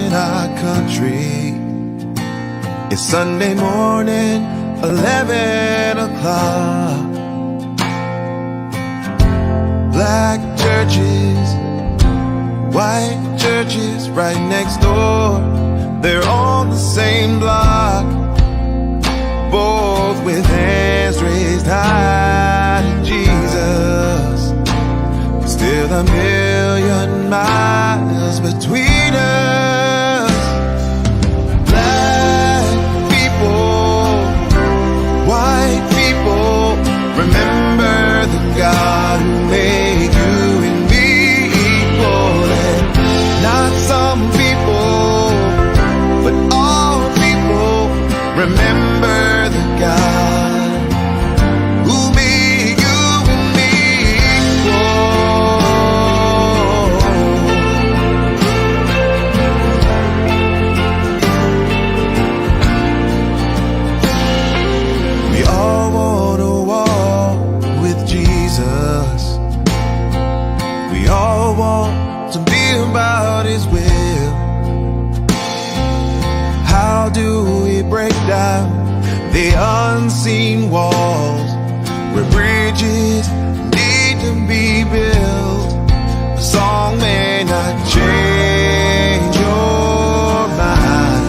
in our country. It's Sunday morning, 11 o'clock. Black churches, white churches right next door. They're on the same block, both with hands raised high to Jesus. Still a million miles between us. Black people, white people, remember the God who made you and me equal. And not some people, but all people, remember the God who made you and me equal. We all want to walk with Jesus. We all want to be about His will. How do we break down the unseen walls where bridges need to be built? A song may not change your mind,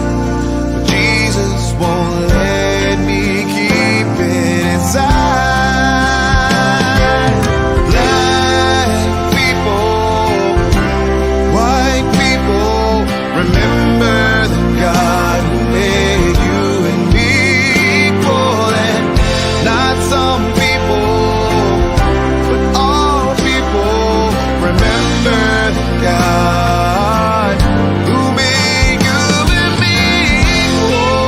but Jesus won't let me keep it inside. Black people, white people, remember the God who made you and me equal. And not some people, but all people, remember the God who made you and me equal.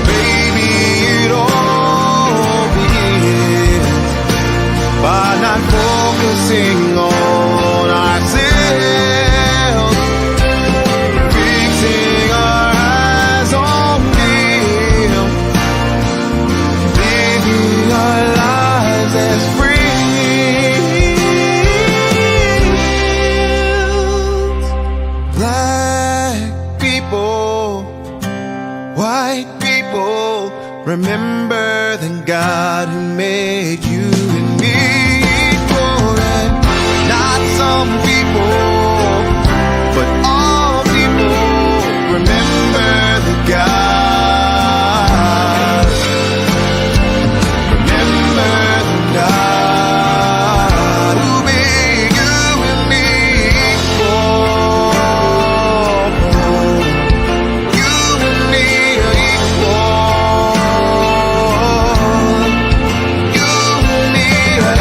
Baby, it all begins by not focusing on ourselves, fixing our eyes on Him, living our lives as friends. Black people, white people, remember the God who made you and me equal. And not some people, but all people, remember the God. Remember the God who made you and me equal. You and me are equal. You and me are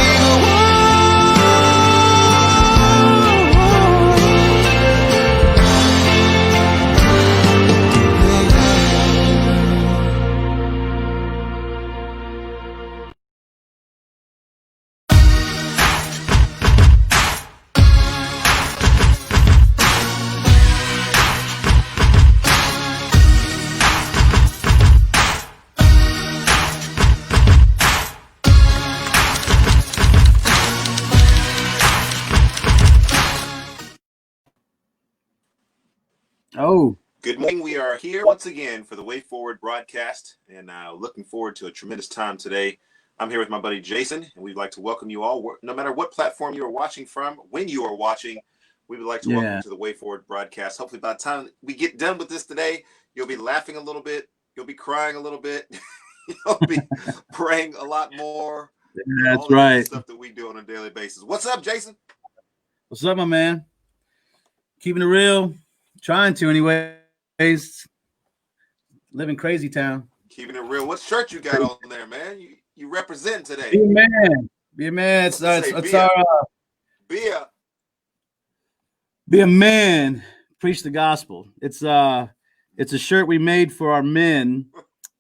Oh, Good morning. We are here once again for the Way Forward broadcast, and looking forward to a tremendous time today. I'm here with my buddy Jason, and we'd like to welcome you all, no matter what platform you are watching from, when you are watching. We would like to welcome you to the Way Forward broadcast. Hopefully by the time we get done with this today, you'll be laughing a little bit, you'll be crying a little bit, you'll be praying a lot more. That's right. Stuff that we do on a daily basis. What's up, Jason? What's up, my man? Keeping it real, trying to anyways. Living crazy town. Keeping it real. What shirt you got on there, man? You represent today. Be a man. Be a man. It's our be a man. Preach the gospel. It's a shirt we made for our men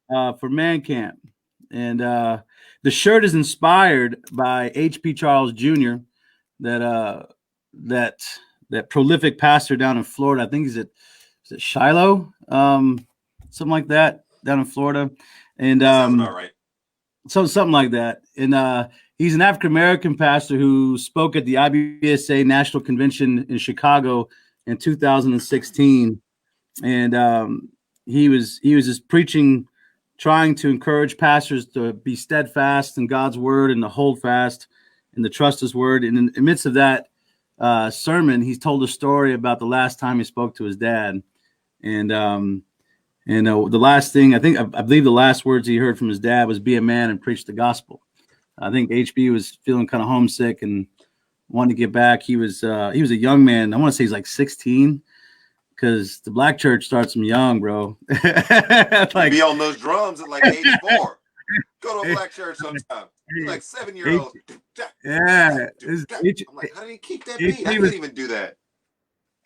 for Man Camp, and the shirt is inspired by H.P. Charles Jr. That prolific pastor down in Florida. I think is it Shiloh, something like that, down in Florida. And sounds about right. So something like that. And he's an African American pastor who spoke at the IBSA National Convention in Chicago in 2016, and he was just preaching, trying to encourage pastors to be steadfast in God's word and to hold fast and to trust His word. And in the midst of that sermon, he told a story about the last time he spoke to his dad, and the last thing I believe the last words he heard from his dad was "Be a man and preach the gospel." I think HB was feeling kind of homesick and wanted to get back. He was a young man. I want to say he's like 16, because the black church starts him young, bro. Like, be on those drums at like 84. Go to a black church sometime. You're like 7-year-old. Yeah. I'm like, how did he keep that beat? I couldn't even do that.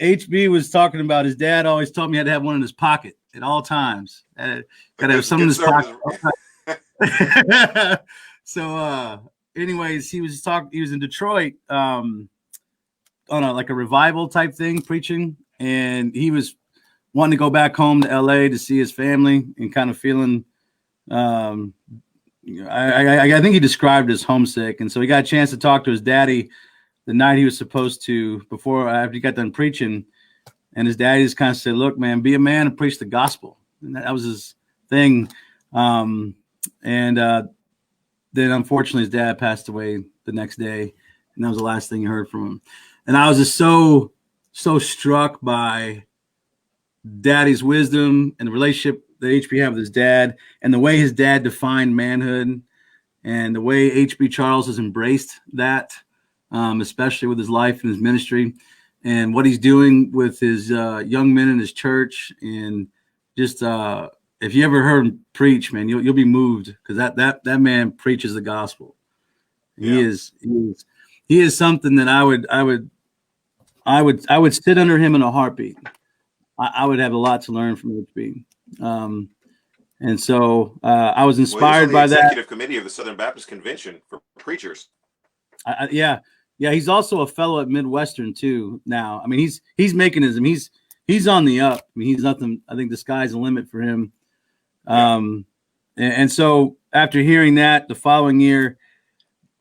HB was talking about his dad always told me he had to have one in his pocket at all times. Got to have some in his pocket. So, anyways, he was in Detroit on a revival type thing, preaching, and he was wanting to go back home to LA to see his family and kind of feeling. I think he described as homesick, and so he got a chance to talk to his daddy the night he was supposed to, after he got done preaching, and his daddy just kind of said, "Look, man, be a man and preach the gospel," and that was his thing. Then unfortunately his dad passed away the next day, and that was the last thing you heard from him. And I was just so struck by daddy's wisdom and the relationship that HB had with his dad, and the way his dad defined manhood, and the way HB Charles has embraced that, especially with his life and his ministry, and what he's doing with his young men in his church. And just if you ever heard him preach, man, you'll be moved, because that man preaches the gospel. Yeah. He is something that I would sit under him in a heartbeat. I would have a lot to learn from HB. And so I was inspired by that. Executive committee of the Southern Baptist Convention for preachers. Yeah. He's also a fellow at Midwestern too now. I mean, he's making he's on the up. I mean, he's nothing. I think the sky's the limit for him. And so after hearing that, the following year,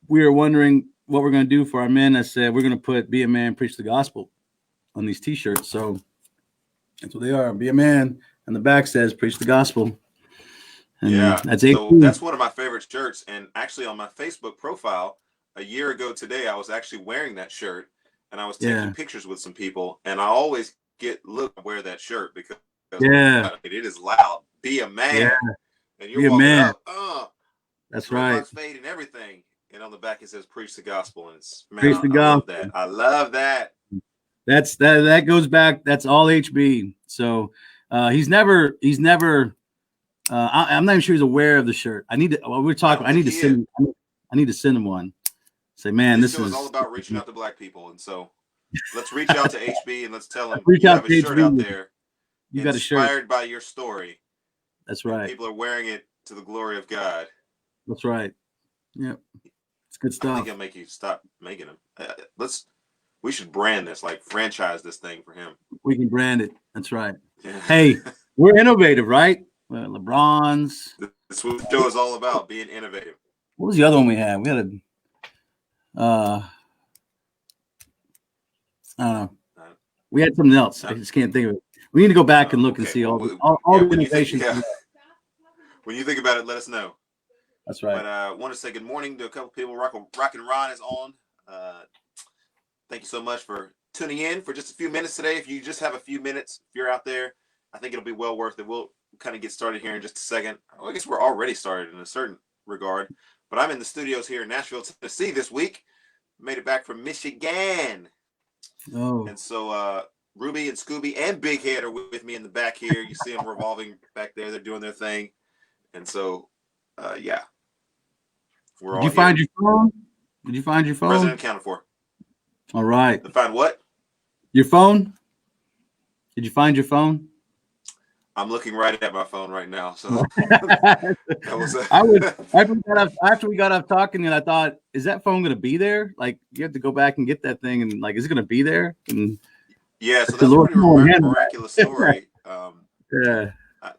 we were wondering what we're going to do for our men. I said, we're going to put "Be a Man, Preach the Gospel" on these T-shirts. So that's what they are. Be a man. And the back says, "Preach the Gospel." And that's one of my favorite shirts. And actually on my Facebook profile a year ago today, I was actually wearing that shirt, and I was taking pictures with some people, and I always wear that shirt because it is loud. Be a man. Yeah. And you're walking up. That's right. Fade and everything. And on the back it says "Preach the Gospel." And it's, man, Preach the Gospel. I love that. That goes back. That's all HB. So he's never I'm not even sure he's aware of the shirt. I need to send him one. Say, man, this is all about reaching out to black people. And so let's reach out to HB and let's tell him you have a shirt out there. You got a shirt inspired by your story. That's right. People are wearing it to the glory of God. That's right. Yep. It's good stuff. I think I'll make you stop making them. We should brand this, like franchise this thing for him. We can brand it. That's right. Yeah. Hey, we're innovative, right? LeBron's. That's what the show is all about, being innovative. What was the other one we had? We had I don't know. We had something else. I just can't think of it. We need to go back and look and see all the innovations. When you think about it, let us know. That's right. But I want to say good morning to a couple people. Rockin' Ron is on. Thank you so much for tuning in for just a few minutes today. If you just have a few minutes, if you're out there, I think it'll be well worth it. We'll kind of get started here in just a second. Well, I guess we're already started in a certain regard. But I'm in the studios here in Nashville, Tennessee this week. Made it back from Michigan. Oh. And so Ruby and Scooby and Big Head are with me in the back here. You see them revolving back there. They're doing their thing. And so, yeah. Did you find your phone? Did you find your phone? President accounted for. All right. To find what? Your phone? Did you find your phone? I'm looking right at my phone right now. So after we got off talking, and I thought, is that phone going to be there? Like, you have to go back and get that thing, and like, is it going to be there? And yeah, so that's a pretty miraculous story.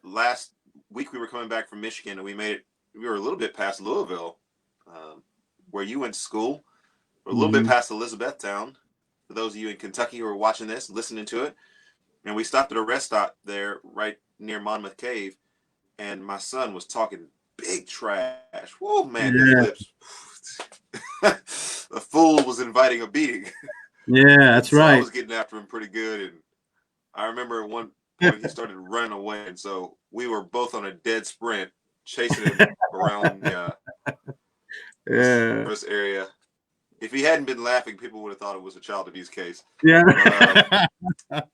Last week we were coming back from Michigan, and we made it we were a little bit past Louisville, where you went to school. We're a little Mm-hmm. bit past Elizabethtown. For those of you in Kentucky who are watching this, listening to it, and we stopped at a rest stop there right near Monmouth Cave, and my son was talking big trash. Whoa, man, his Yeah. lips. The fool was inviting a beating. Yeah, that's So I right. was getting after him pretty good, and I remember at one point he started running away, and so we were both on a dead sprint chasing him around the Yeah. service area. If he hadn't been laughing, people would have thought it was a child abuse case. Yeah. But,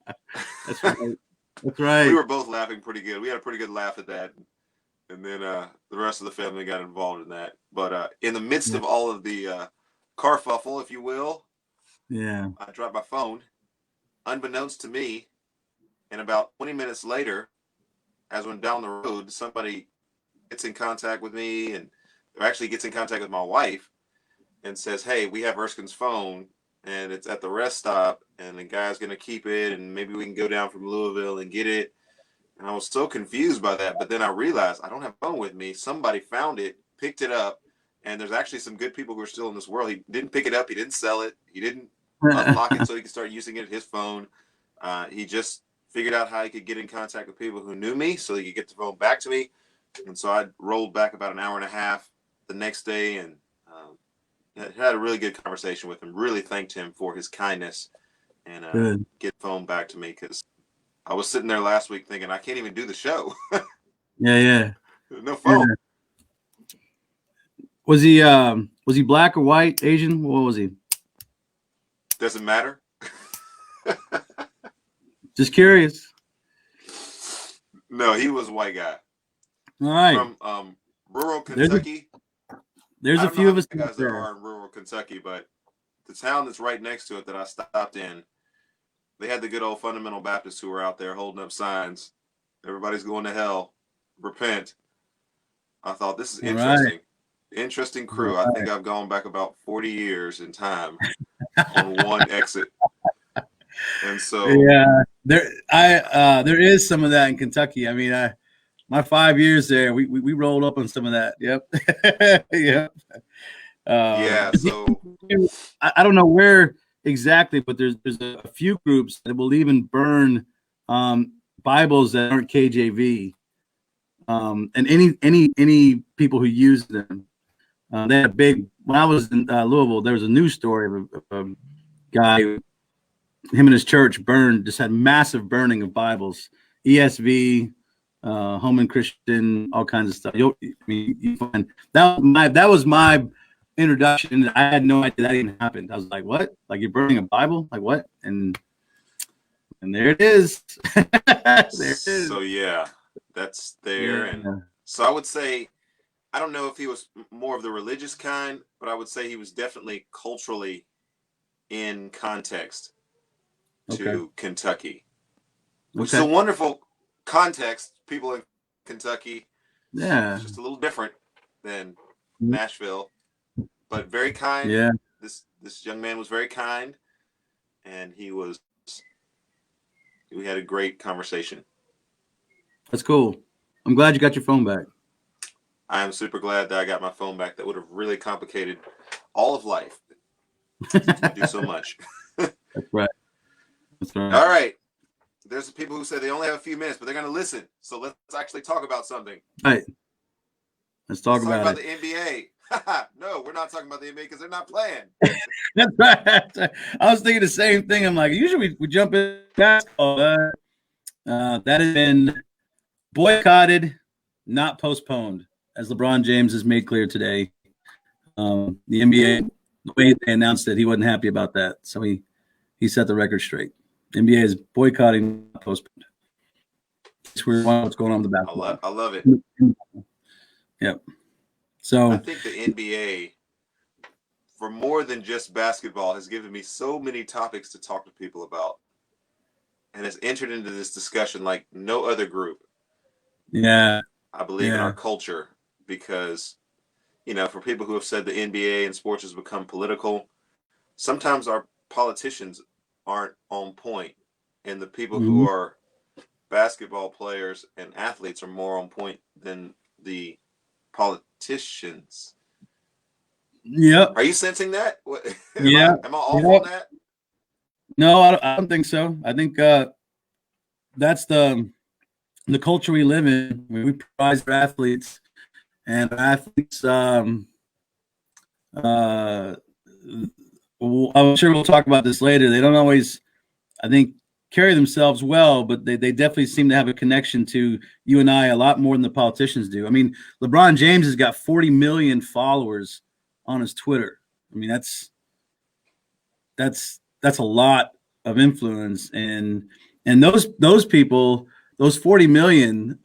That's right. That's we right. were both laughing pretty good. We had a pretty good laugh at that. And then the rest of the family got involved in that. But in the midst of all of the carfuffle, if you will, Yeah. I dropped my phone, unbeknownst to me. And about 20 minutes later, as when down the road, somebody gets in contact with me, and or actually gets in contact with my wife and says, "Hey, we have Erskin's phone, and it's at the rest stop, and the guy's going to keep it, and maybe we can go down from Louisville and get it." And I was so confused by that, but then I realized I don't have a phone with me. Somebody found it, picked it up, and there's actually some good people who are still in this world. He didn't pick it up. He didn't sell it. He didn't unlock it so he could start using it, his phone. He just figured out how he could get in contact with people who knew me so he could get the phone back to me. And so I rolled back about an hour and a half the next day and had a really good conversation with him. Really thanked him for his kindness and get the phone back to me, because I was sitting there last week thinking I can't even do the show. Yeah. No phone. Yeah. Was he black or white, Asian? What was he? Doesn't matter. Just curious. No, he was a white guy. All right. From rural Kentucky. There's a few of us guys there are in rural Kentucky, but the town that's right next to it that I stopped in, they had the good old fundamental Baptists who were out there holding up signs. Everybody's going to hell. Repent. I thought, this is interesting. Right. Interesting crew. Right. I think I've gone back about 40 years in time on one exit. And so yeah, there is some of that in Kentucky. I mean, my 5 years there, we rolled up on some of that. Yep. Yep. Yeah. So I don't know where exactly, but there's a few groups that will even burn Bibles that aren't KJV, and any people who use them. They had a big. When I was in Louisville, there was a news story of a guy. Him and his church just had massive burning of Bibles, ESV, Home and Christian, all kinds of stuff. You find that was my introduction. I had no idea that even happened. I was like, "What? Like you're burning a Bible? Like what?" And there it is. There it is. So yeah, that's there. Yeah. And so I would say, I don't know if he was more of the religious kind, but I would say he was definitely culturally in context to Kentucky, which is a wonderful context. People in Kentucky, yeah, it's just a little different than Nashville, but very kind. Yeah, this young man was very kind, and we had a great conversation. That's cool. I'm glad you got your phone back. I am super glad that I got my phone back. That would have really complicated all of life. I do so much. That's right. That's right. All right. There's people who say they only have a few minutes, but they're going to listen. So let's actually talk about something. Right. Let's talk about the NBA. No, we're not talking about the NBA because they're not playing. That's right. I was thinking the same thing. I'm like, usually we jump in basketball. That has been boycotted, not postponed, as LeBron James has made clear today. The NBA, the way they announced it, he wasn't happy about that. So he set the record straight. The NBA is boycotting, not postponed. We're what's going on with the basketball. I love it. Yep. So I think the NBA, for more than just basketball, has given me so many topics to talk to people about, and has entered into this discussion like no other group. Yeah. I believe in our culture, because, for people who have said the NBA and sports has become political, sometimes our politicians aren't on point, and the people who are basketball players and athletes are more on point than the politicians. Yep. Are you sensing that? What, Yeah. am I off on that? No, I don't think so. I think that's the culture we live in. We prize our athletes, and athletes. I'm sure we'll talk about this later. They don't always, I think, carry themselves well, but they definitely seem to have a connection to you and I a lot more than the politicians do. I mean, LeBron James has got 40 million followers on his Twitter. I mean, that's a lot of influence, and those people, those 40 million,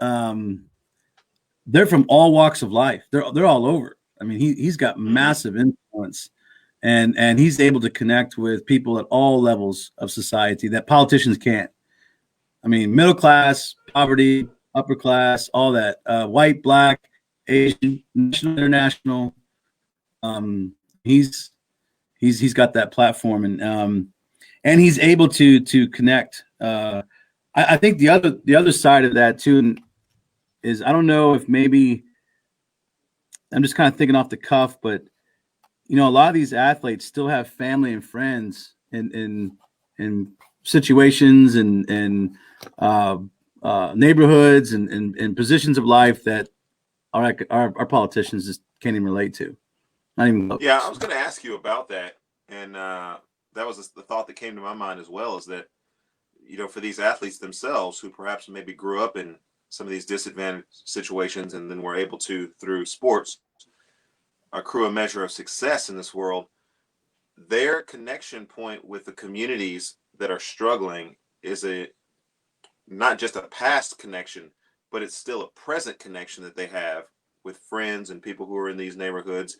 they're from all walks of life. They're all over. I mean, he's got massive influence, and he's able to connect with people at all levels of society that politicians can't. I mean, middle class, poverty, upper class, all that, white, black, Asian, national, international. He's got that platform, and he's able to connect. I think the other side of that too is, I don't know if maybe I'm just kind of thinking off the cuff, but a lot of these athletes still have family and friends in situations and neighborhoods and positions of life that our politicians just can't even relate to. Not even close. Yeah, I was going to ask you about that, and that was the thought that came to my mind as well. Is that for these athletes themselves, who perhaps maybe grew up in some of these disadvantaged situations, and then were able to, through sports, accrue a measure of success in this world, their connection point with the communities that are struggling is not just a past connection, but it's still a present connection that they have with friends and people who are in these neighborhoods.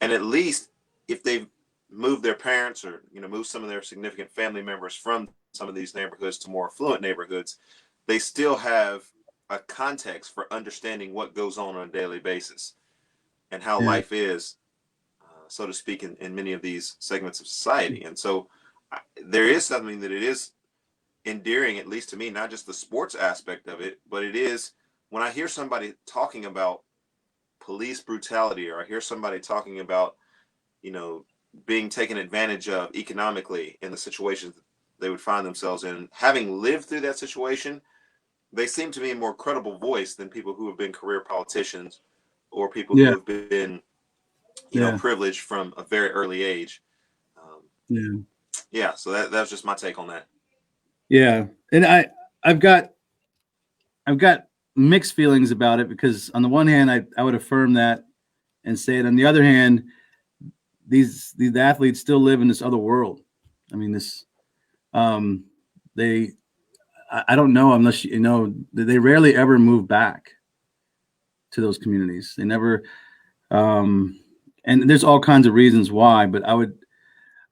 And at least if they've moved their parents, or moved some of their significant family members from some of these neighborhoods to more affluent neighborhoods, they still have a context for understanding what goes on a daily basis and how life is, so to speak, in many of these segments of society. And so there is something that it is endearing, at least to me, not just the sports aspect of it, but it is when I hear somebody talking about police brutality, or I hear somebody talking about, being taken advantage of economically in the situations they would find themselves in, having lived through that situation, they seem to be a more credible voice than people who have been career politicians, or people who have been, privileged from a very early age. So that's just my take on that. Yeah, and I've got mixed feelings about it, because on the one hand, I would affirm that and say it. On the other hand, these athletes still live in this other world. I mean, I don't know, unless they rarely ever move back to those communities. They never, and there's all kinds of reasons why. But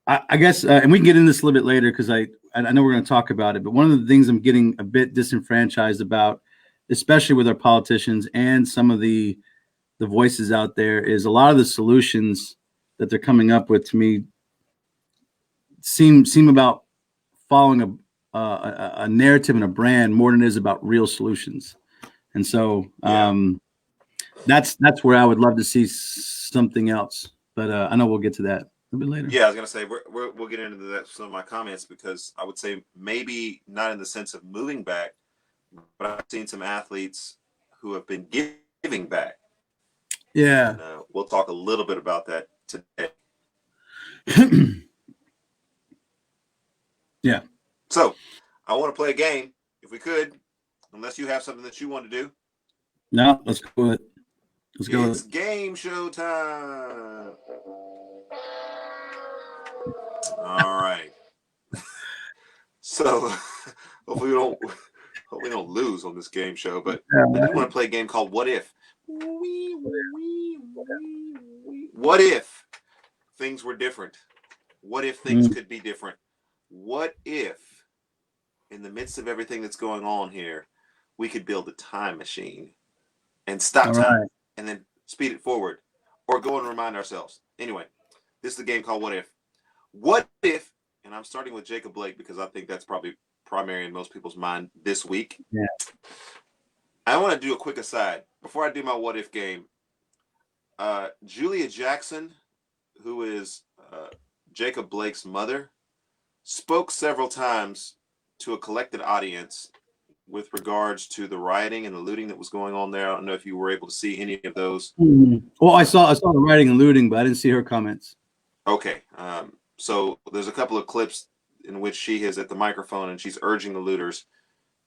I guess, and we can get into this a little bit later, because I know we're going to talk about it. But one of the things I'm getting a bit disenfranchised about, especially with our politicians and some of the voices out there, is a lot of the solutions that they're coming up with, to me, seem about following a narrative and a brand more than it is about real solutions. And so that's where I would love to see something else. But I know we'll get to that a little bit later. Yeah, I was going to say, we'll get into that, some of my comments, because I would say maybe not in the sense of moving back, but I've seen some athletes who have been giving back. Yeah. And, we'll talk a little bit about that today. Yeah. So I want to play a game, if we could, unless you have something that you want to do. No, let's go with it. It's game show time. All right. So hopefully we don't lose on this game show, but I do want to play a game called What If. What if things were different? What if things could be different? What if, in the midst of everything that's going on here, we could build a time machine and stop time and then speed it forward, or go and remind ourselves? Anyway, this is the game called What If. What if, and I'm starting with Jacob Blake because I think that's probably primary in most people's mind this week. Yeah. I want to do a quick aside. Before I do my What If game, Julia Jackson, who is Jacob Blake's mother, spoke several times to a collected audience with regards to the rioting and the looting that was going on there. I don't know if you were able to see any of those. Well, I saw the rioting and looting, but I didn't see her comments. Okay. So there's a couple of clips in which she is at the microphone and she's urging the looters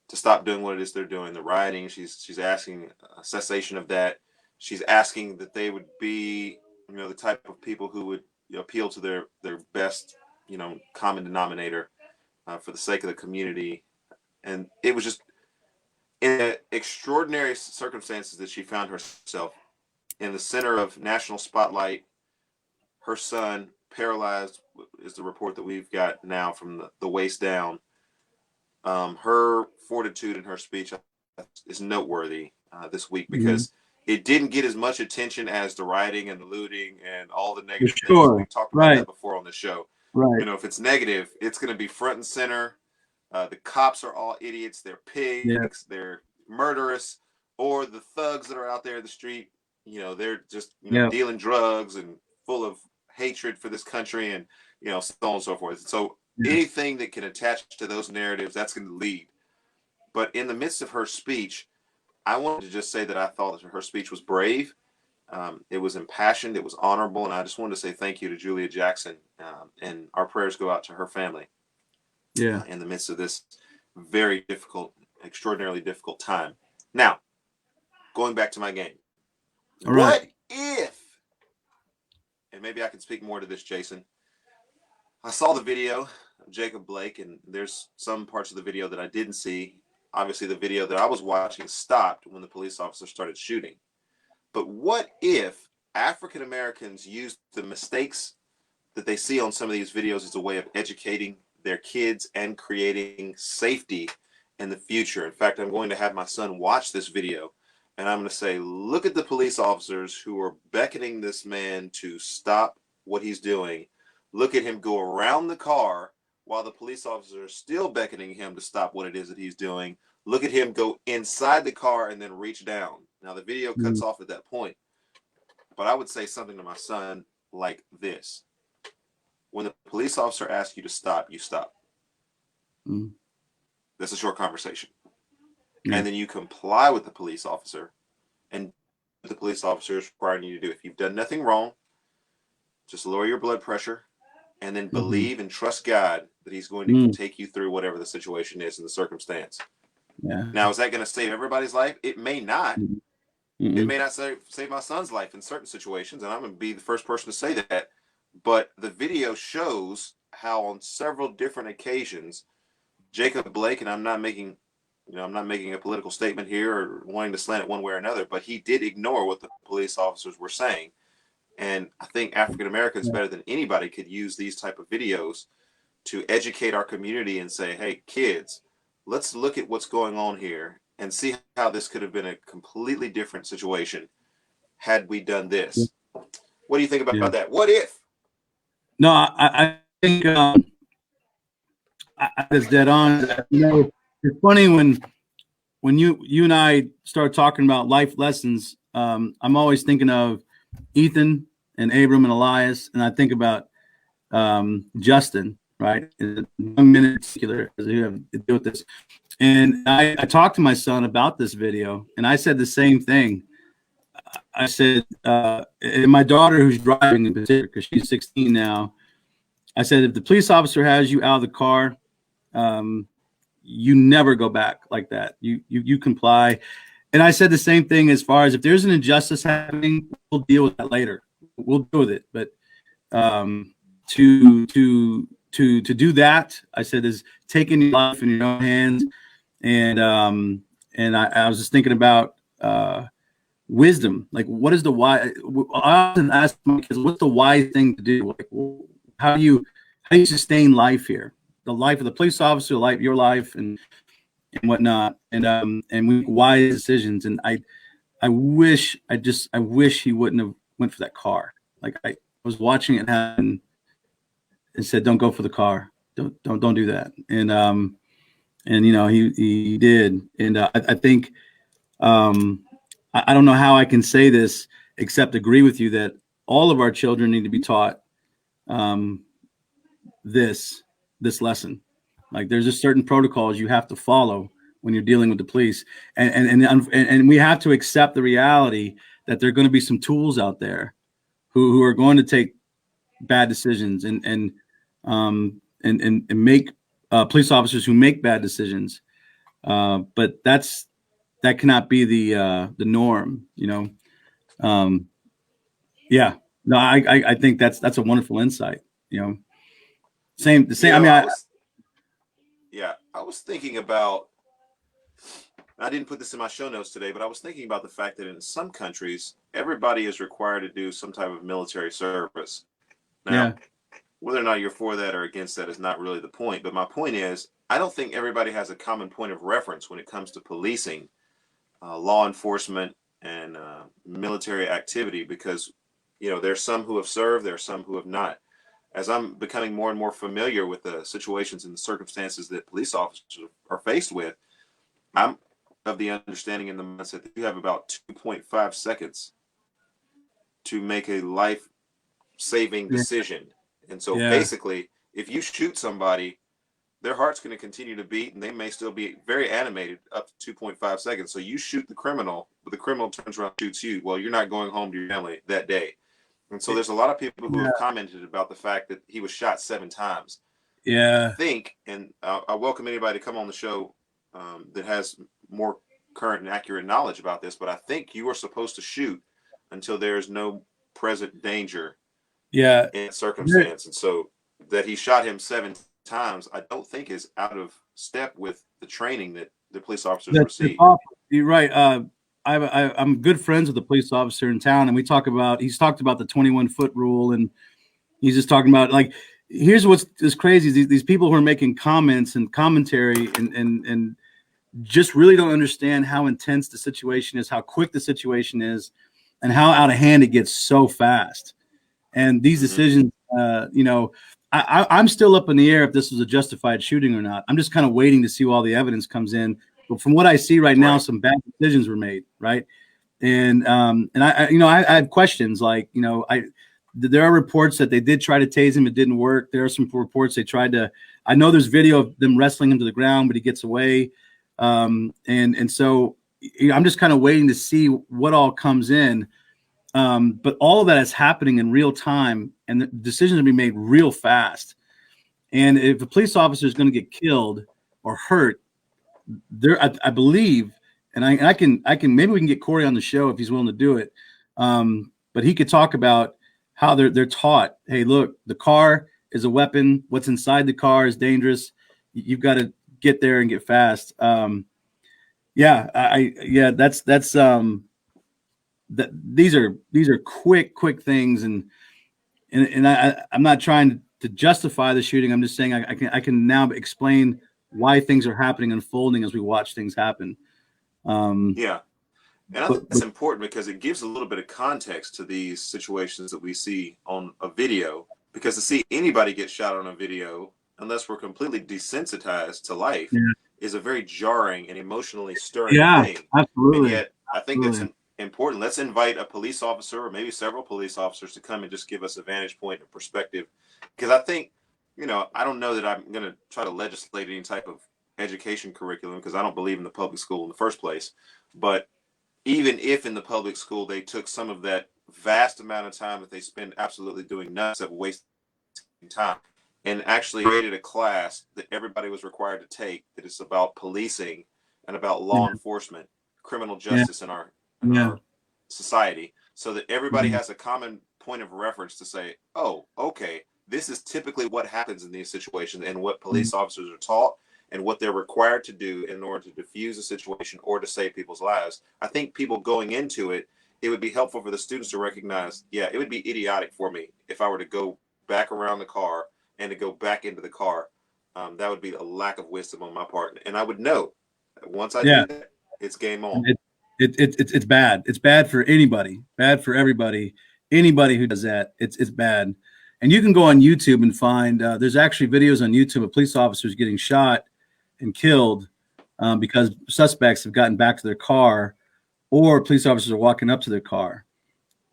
to stop doing what it is they're doing, the rioting. She's asking a cessation of that. She's asking that they would be, the type of people who would appeal to their best, common denominator for the sake of the community. And it was just in extraordinary circumstances that she found herself in the center of national spotlight. Her son paralyzed is the report that we've got now from the waist down. Her fortitude in her speech is noteworthy this week because it didn't get as much attention as the rioting and the looting and all the negative things. We've talked about that before on the show. Right. If it's negative, it's going to be front and center. The cops are all idiots. They're pigs. Yeah. They're murderous. Or the thugs that are out there in the street, they're just dealing drugs and full of hatred for this country and so on and so forth. So anything that can attach to those narratives, that's going to lead. But in the midst of her speech, I wanted to just say that I thought that her speech was brave. It was impassioned. It was honorable. And I just wanted to say thank you to Julia Jackson. And our prayers go out to her family. Yeah. In the midst of this very difficult, extraordinarily difficult time. Now, going back to my game. All right. What if, and maybe I can speak more to this, Jason. I saw the video of Jacob Blake, and there's some parts of the video that I didn't see. Obviously, the video that I was watching stopped when the police officer started shooting. But what if African Americans used the mistakes that they see on some of these videos as a way of educating their kids and creating safety in the future? In fact, I'm going to have my son watch this video, and I'm going to say, look at the police officers who are beckoning this man to stop what he's doing. Look at him go around the car while the police officers are still beckoning him to stop what it is that he's doing. Look at him go inside the car and then reach down. Now, the video cuts off at that point, but I would say something to my son like this. When the police officer asks you to stop, you stop. That's a short conversation. And then you comply with the police officer and the police officer is requiring you to do. If you've done nothing wrong, just lower your blood pressure and then believe and trust God that he's going to take you through whatever the situation is in the circumstance. Yeah. Now, is that going to save everybody's life? It may not. It may not save my son's life in certain situations, and I'm going to be the first person to say that. But the video shows how on several different occasions, Jacob Blake, and I'm not making a political statement here or wanting to slant it one way or another, but he did ignore what the police officers were saying. And I think African Americans better than anybody could use these type of videos to educate our community and say, hey, kids, let's look at what's going on here and see how this could have been a completely different situation had we done this. What do you think about that? What if? No, I think it's dead on. It's funny when you and I start talking about life lessons. I'm always thinking of Ethan and Abram and Elias, and I think about Justin, right? Young men in particular, who have to deal with this. And I talked to my son about this video, and I said the same thing. I said, and my daughter, who's driving in particular, because she's 16 now, I said, if the police officer has you out of the car, you never go back like that. You comply. And I said the same thing as far as if there's an injustice happening, we'll deal with that later. We'll deal with it. But to do that, I said, is taking your life in your own hands. And I was just thinking about wisdom. Like, what is the wise? I often ask my kids, what's the wise thing to do? Like, how do you sustain life here? The life of the police officer, your life, and whatnot, and we make wise decisions. And I wish he wouldn't have went for that car. Like, I was watching it happen and said, don't go for the car. Don't do that. And he did. And I think I don't know how I can say this except agree with you that all of our children need to be taught this lesson. Like there's just certain protocols you have to follow when you're dealing with the police, and we have to accept the reality that there are going to be some tools out there who are going to take bad decisions and make police officers who make bad decisions. But that cannot be the norm, you know. Yeah, no, I think that's a wonderful insight, you know. The same. I mean, I was thinking about. I didn't put this in my show notes today, but I was thinking about the fact that in some countries, everybody is required to do some type of military service. Now, whether or not you're for that or against that is not really the point. But my point is, I don't think everybody has a common point of reference when it comes to policing, law enforcement, and military activity, because, you know, there's some who have served, there's some who have not. As I'm becoming more and more familiar with the situations and the circumstances that police officers are faced with, I'm of the understanding and the mindset that you have about 2.5 seconds to make a life-saving decision. And so basically, if you shoot somebody, their heart's going to continue to beat, and they may still be very animated up to 2.5 seconds. So you shoot the criminal, but the criminal turns around and shoots you. Well, you're not going home to your family that day. And so there's a lot of people who have commented about the fact that he was shot 7 times. Yeah. I think, and I welcome anybody to come on the show that has more current and accurate knowledge about this, but I think you are supposed to shoot until there is no present danger in circumstance. And so that he shot him 7 times, I don't think is out of step with the training that the police officers receive. You're right. I'm good friends with the police officer in town, and he's talked about the 21-foot rule, and he's just talking about, like, here's what's crazy. These people who are making comments and commentary and just really don't understand how intense the situation is, how quick the situation is, and how out of hand it gets so fast. And these decisions, you know, I'm still up in the air if this was a justified shooting or not. I'm just kind of waiting to see all the evidence comes in. But from what I see right now, some bad decisions were made, right? And I you know, I had questions like, you know, there are reports that they did try to tase him, it didn't work. There are some reports they tried to. I know there's video of them wrestling him to the ground, but he gets away. And so I'm just kind of waiting to see what all comes in. But all of that is happening in real time, and the decisions are being made real fast. And if a police officer is going to get killed or hurt, I believe, and I can maybe we can get Corey on the show if he's willing to do it. But he could talk about how they're taught, hey, look, the car is a weapon. What's inside the car is dangerous. You've got to get there and get fast. These are quick things, and I'm not trying to justify the shooting. I'm just saying I can now explain why things are happening, unfolding as we watch things happen. And I think that's important because it gives a little bit of context to these situations that we see on a video, because to see anybody get shot on a video, unless we're completely desensitized to life, is a very jarring and emotionally stirring thing. Absolutely. And yet I think that's important. Let's invite a police officer or maybe several police officers to come and just give us a vantage point or perspective. Because I think, you know, I don't know that I'm going to try to legislate any type of education curriculum, because I don't believe in the public school in the first place. But even if in the public school they took some of that vast amount of time that they spend absolutely doing nothing but wasting time, and actually created a class that everybody was required to take that is about policing and about law enforcement, criminal justice in our society, so that everybody has a common point of reference to say, oh, okay, this is typically what happens in these situations and what police officers are taught and what they're required to do in order to diffuse a situation or to save people's lives. I think people going into it, it would be helpful for the students to recognize, it would be idiotic for me if I were to go back around the car and to go back into the car. That would be a lack of wisdom on my part. And I would know that once I do that, it's game on. It's bad. It's bad for anybody, bad for everybody. Anybody who does that, it's bad. And you can go on YouTube and find, there's actually videos on YouTube of police officers getting shot and killed because suspects have gotten back to their car, or police officers are walking up to their car.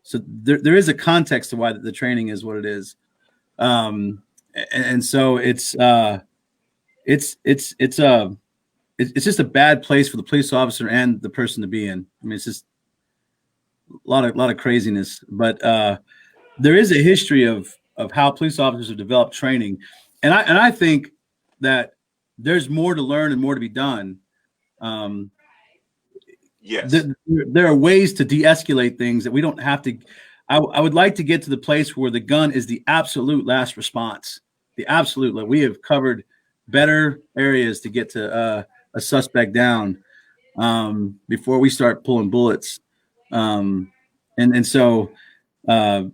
So there is a context to why the training is what it is. And so it's just a bad place for the police officer and the person to be in. I mean, it's just a lot of craziness. But there is a history of how police officers have developed training, and I think that there's more to learn and more to be done. Yes. There are ways to de-escalate things that we don't have to. I would like to get to the place where the gun is the absolute last response. The absolute, like we have covered better areas to get to a suspect down before we start pulling bullets. And so I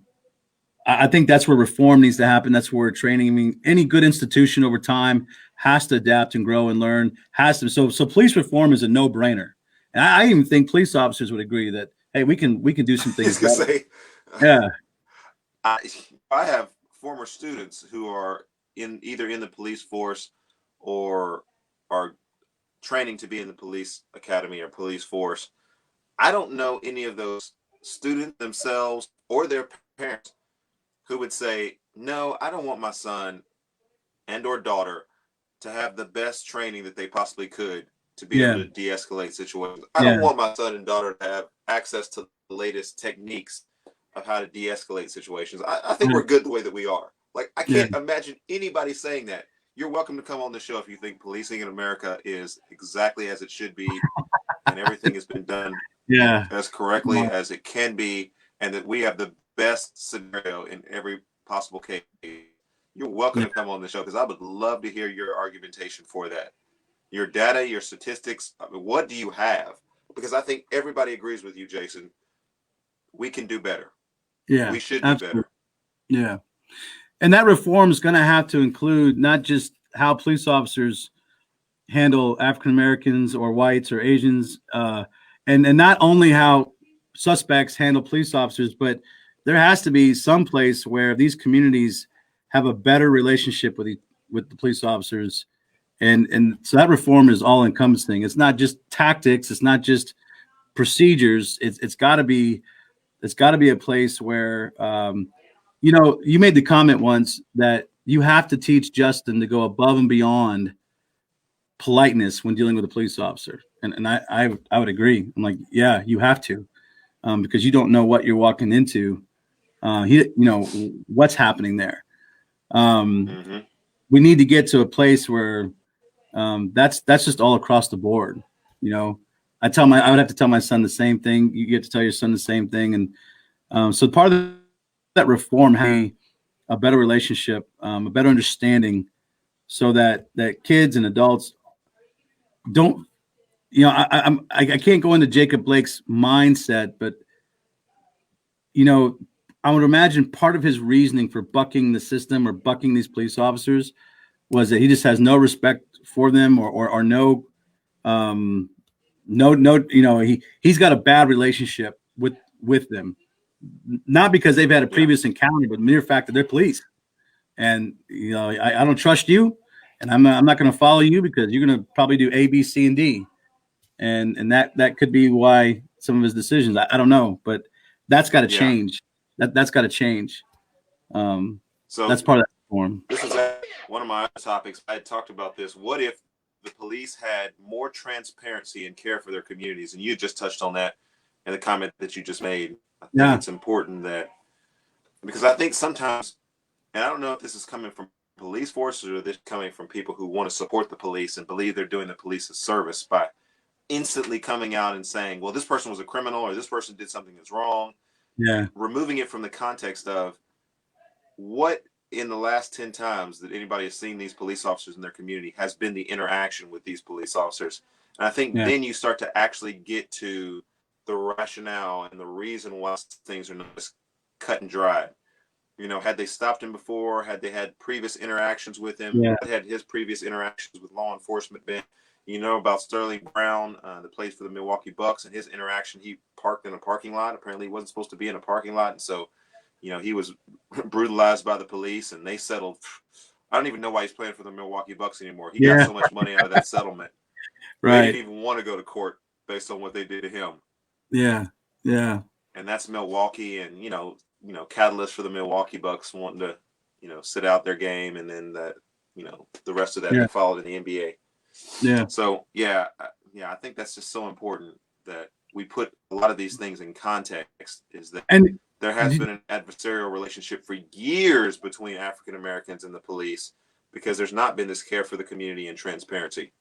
think that's where reform needs to happen. That's where training. I mean, any good institution over time has to adapt and grow and learn. Has to. So police reform is a no-brainer. And I even think police officers would agree that, hey, we can do some things better. Say, Yeah. I have former students who are either in the police force or are training to be in the police academy or police force. I don't know any of those students themselves or their parents who would say, no, I don't want my son and or daughter to have the best training that they possibly could to be able to de-escalate situations. I don't want my son and daughter to have access to the latest techniques of how to de-escalate situations. I think we're good the way that we are. Like, I can't imagine anybody saying that. You're welcome to come on the show if you think policing in America is exactly as it should be and everything has been done as correctly as it can be, and that we have the best scenario in every possible case. You're welcome to come on the show, because I would love to hear your argumentation for that. Your data, your statistics, I mean, what do you have? Because I think everybody agrees with you, Jason. We can do better. Yeah, we should do better. Yeah. And that reform is going to have to include not just how police officers handle African Americans or whites or Asians, and not only how suspects handle police officers, but there has to be some place where these communities have a better relationship with the police officers, and so that reform is all encompassing. It's not just tactics. It's not just procedures. It's got to be a place where you made the comment once that you have to teach Justin to go above and beyond politeness when dealing with a police officer. And I would agree. I'm like, yeah, you have to, because you don't know what you're walking into. What's happening there. We need to get to a place where that's just all across the board. I would have to tell my son the same thing. You get to tell your son the same thing. And so part of that reform has a better relationship, a better understanding, so that kids and adults don't, I can't go into Jacob Blake's mindset, but I would imagine part of his reasoning for bucking the system or bucking these police officers was that he just has no respect for them or no, he's got a bad relationship with them. Not because they've had a previous encounter, but the mere fact that they're police. And, I don't trust you, and I'm not going to follow you because you're going to probably do A, B, C, and D. And that could be why some of his decisions, I don't know, but that's got to change. That's got to change. So that's part of that reform. This is one of my other topics. I had talked about this. What if the police had more transparency and care for their communities? And you just touched on that in the comment that you just made. I think it's important that, because I think sometimes, and I don't know if this is coming from police forces or this coming from people who want to support the police and believe they're doing the police a service by instantly coming out and saying, well, this person was a criminal or this person did something that's wrong. Yeah. Removing it from the context of what in the last 10 times that anybody has seen these police officers in their community has been the interaction with these police officers. And I think then you start to actually get to the rationale and the reason why things are not just cut and dried. Had they stopped him before? Had they had previous interactions with him? Yeah. Had his previous interactions with law enforcement been? About Sterling Brown, that plays for the Milwaukee Bucks, and his interaction. He parked in a parking lot. Apparently, he wasn't supposed to be in a parking lot, and so, he was brutalized by the police, and they settled. I don't even know why he's playing for the Milwaukee Bucks anymore. He got so much money out of that settlement. Right. They didn't even want to go to court based on what they did to him. Yeah. and that's Milwaukee, and catalyst for the Milwaukee Bucks wanting to sit out their game, and then the rest of that Yeah. they followed in the NBA. Yeah. So yeah, I think that's just so important that we put a lot of these things in context. Is that And there has been an adversarial relationship for years between African Americans and the police because there's not been this care for the community and transparency.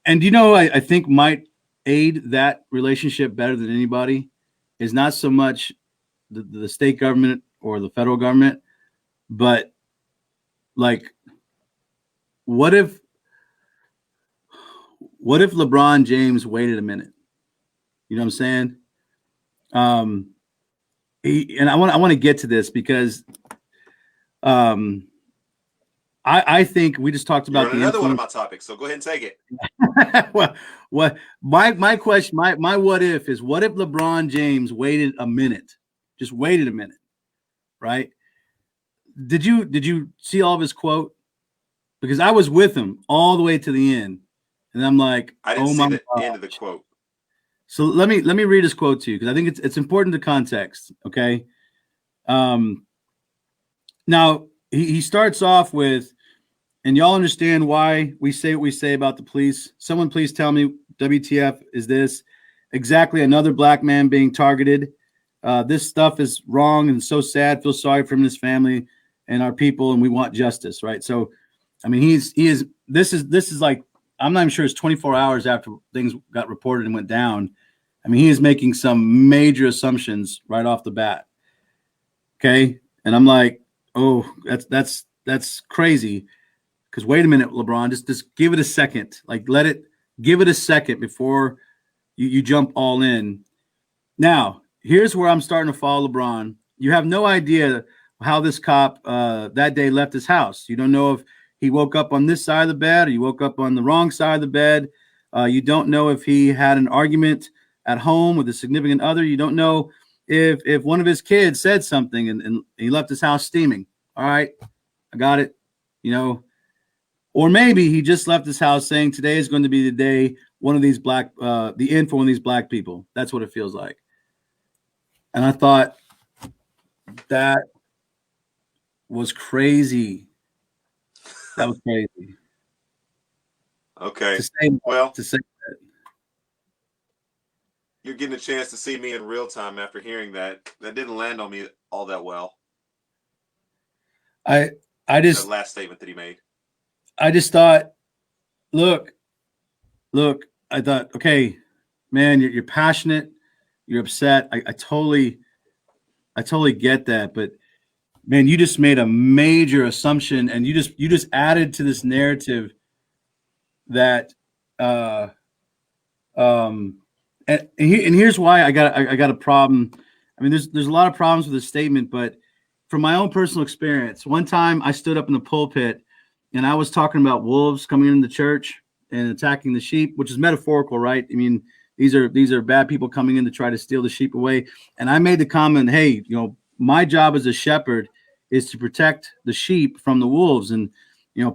And I think might aid that relationship better than anybody is not so much the state government or the federal government, but like, what if LeBron James waited a minute? You know what I'm saying? And I want to get to this because I think we just talked about another one of my topics, so go ahead and take it. well, what my question, my what if is, what if LeBron James waited a minute, just waited a minute, right? Did you see all of his quote? Because I was with him all the way to the end, and I'm like, I didn't see the end of the quote. So let me read his quote to you because I think it's important to context. Okay. Now he starts off with, and y'all understand why we say what we say about the police. Someone please tell me, WTF is this? Exactly, another black man being targeted. This stuff is wrong and so sad. Feel sorry for him and his family and our people, and we want justice, right? So, I mean, this is like, I'm not even sure it's 24 hours after things got reported and went down. I mean, he is making some major assumptions right off the bat. Okay, and I'm like, oh, that's crazy. Because wait a minute, LeBron, just give it a second. Like, give it a second before you jump all in. Now, here's where I'm starting to follow LeBron. You have no idea how this cop that day left his house. You don't know if he woke up on this side of the bed or you woke up on the wrong side of the bed. You don't know if he had an argument at home with a significant other. You don't know if one of his kids said something and he left his house steaming. All right, I got it. Or maybe he just left his house saying today is going to be the day one of these the end for one of these black people. That's what it feels like. And I thought that was crazy. That was crazy. Okay. To say that. You're getting a chance to see me in real time after hearing that. That didn't land on me all that well. I just, that last statement that he made. I just thought, look, I thought, okay, man, you're passionate, you're upset. I totally get that, but man, you just made a major assumption, and you just added to this narrative that, and here's why I got a problem. I mean, there's a lot of problems with this statement, but from my own personal experience, one time I stood up in the pulpit and I was talking about wolves coming into the church and attacking the sheep, which is metaphorical, right? I mean, these are bad people coming in to try to steal the sheep away. And I made the comment, hey, my job as a shepherd is to protect the sheep from the wolves. And,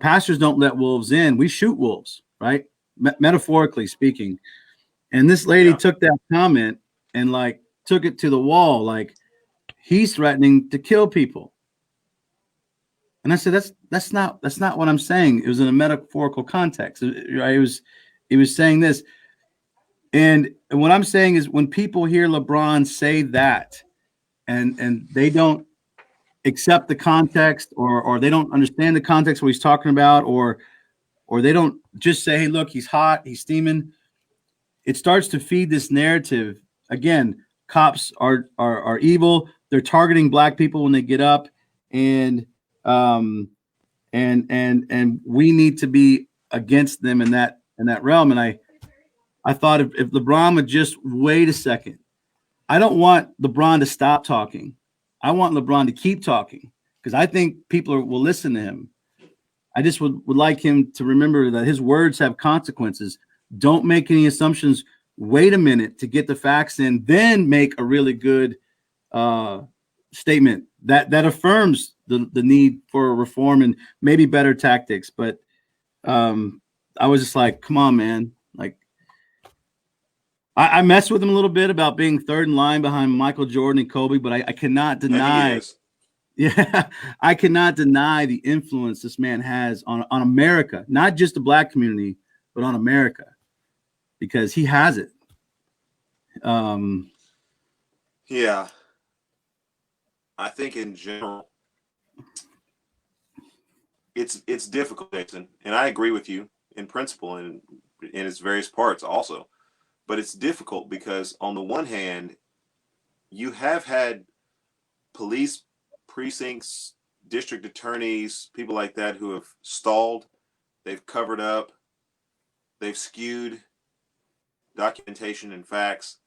pastors don't let wolves in. We shoot wolves, right? Metaphorically speaking. And this lady took that comment and took it to the wall. Like, he's threatening to kill people. And I said, that's not what I'm saying. It was in a metaphorical context. It was saying this. And what I'm saying is, when people hear LeBron say that and they don't accept the context, or they don't understand the context what he's talking about, or they don't just say, hey, look, he's hot, he's steaming. It starts to feed this narrative. Again, cops are evil. They're targeting black people when they get up, and we need to be against them in that realm. And I thought if LeBron would just wait a second. I don't want LeBron to stop talking. I want LeBron to keep talking because I think people will listen to him. I just would like him to remember that his words have consequences. Don't make any assumptions. Wait a minute to get the facts in, then make a really good statement that affirms the need for reform and maybe better tactics. But I was just like, come on, man. Like, I messed with him a little bit about being third in line behind Michael Jordan and Kobe, but I cannot deny. He is. Yeah, I cannot deny the influence this man has on America, not just the black community, but on America, because he has it. Yeah. I think in general, it's difficult, Jason, and I agree with you in principle and in its various parts also. But it's difficult because on the one hand, you have had police precincts, district attorneys, people like that who have stalled, they've covered up, they've skewed documentation and facts.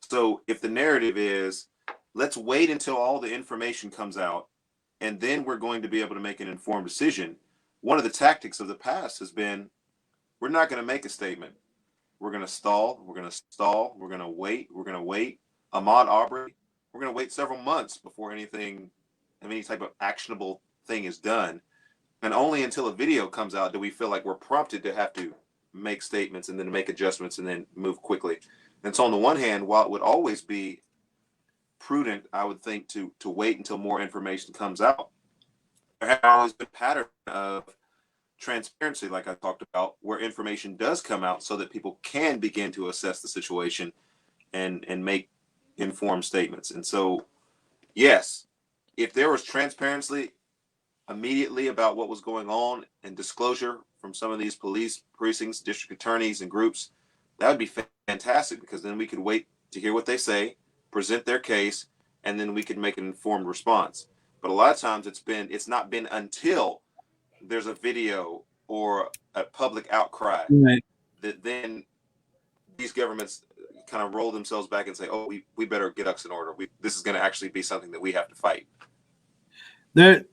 So if the narrative is, let's wait until all the information comes out, and then we're going to be able to make an informed decision. One of the tactics of the past has been, we're not going to make a statement. We're going to stall. We're going to stall. We're going to wait. We're going to wait. Ahmaud Arbery, we're going to wait several months before any type of actionable thing is done. And only until a video comes out do we feel like we're prompted to have to make statements and then make adjustments and then move quickly. And so on the one hand, while it would always be prudent, I would think, to wait until more information comes out, there has always been a pattern of transparency, like I talked about, where information does come out so that people can begin to assess the situation and make informed statements. And so, yes, if there was transparency immediately about what was going on and disclosure from some of these police precincts, district attorneys, and groups, that would be fantastic, because then we could wait to hear what they say, present their case, and then we could make an informed response. But a lot of times it's not been until there's a video or a public outcry, right. that then these governments kind of roll themselves back and say, oh, we better get us in order. This is going to actually be something that we have to fight. I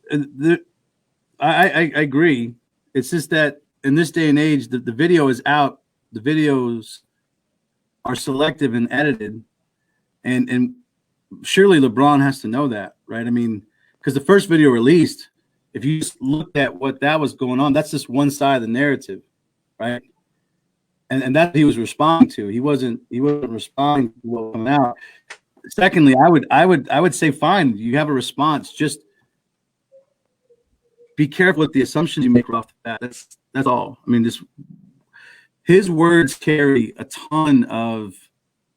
agree. It's just that in this day and age, the video is out. The videos are selective and edited. And surely LeBron has to know that, right? I mean, because the first video released, if you just looked at what that was going on, that's just one side of the narrative, right? And that he was responding to. He wasn't responding to what was coming out. Secondly, I would say, fine, you have a response. Just be careful with the assumptions you make right off the bat. That's all. I mean, his words carry a ton of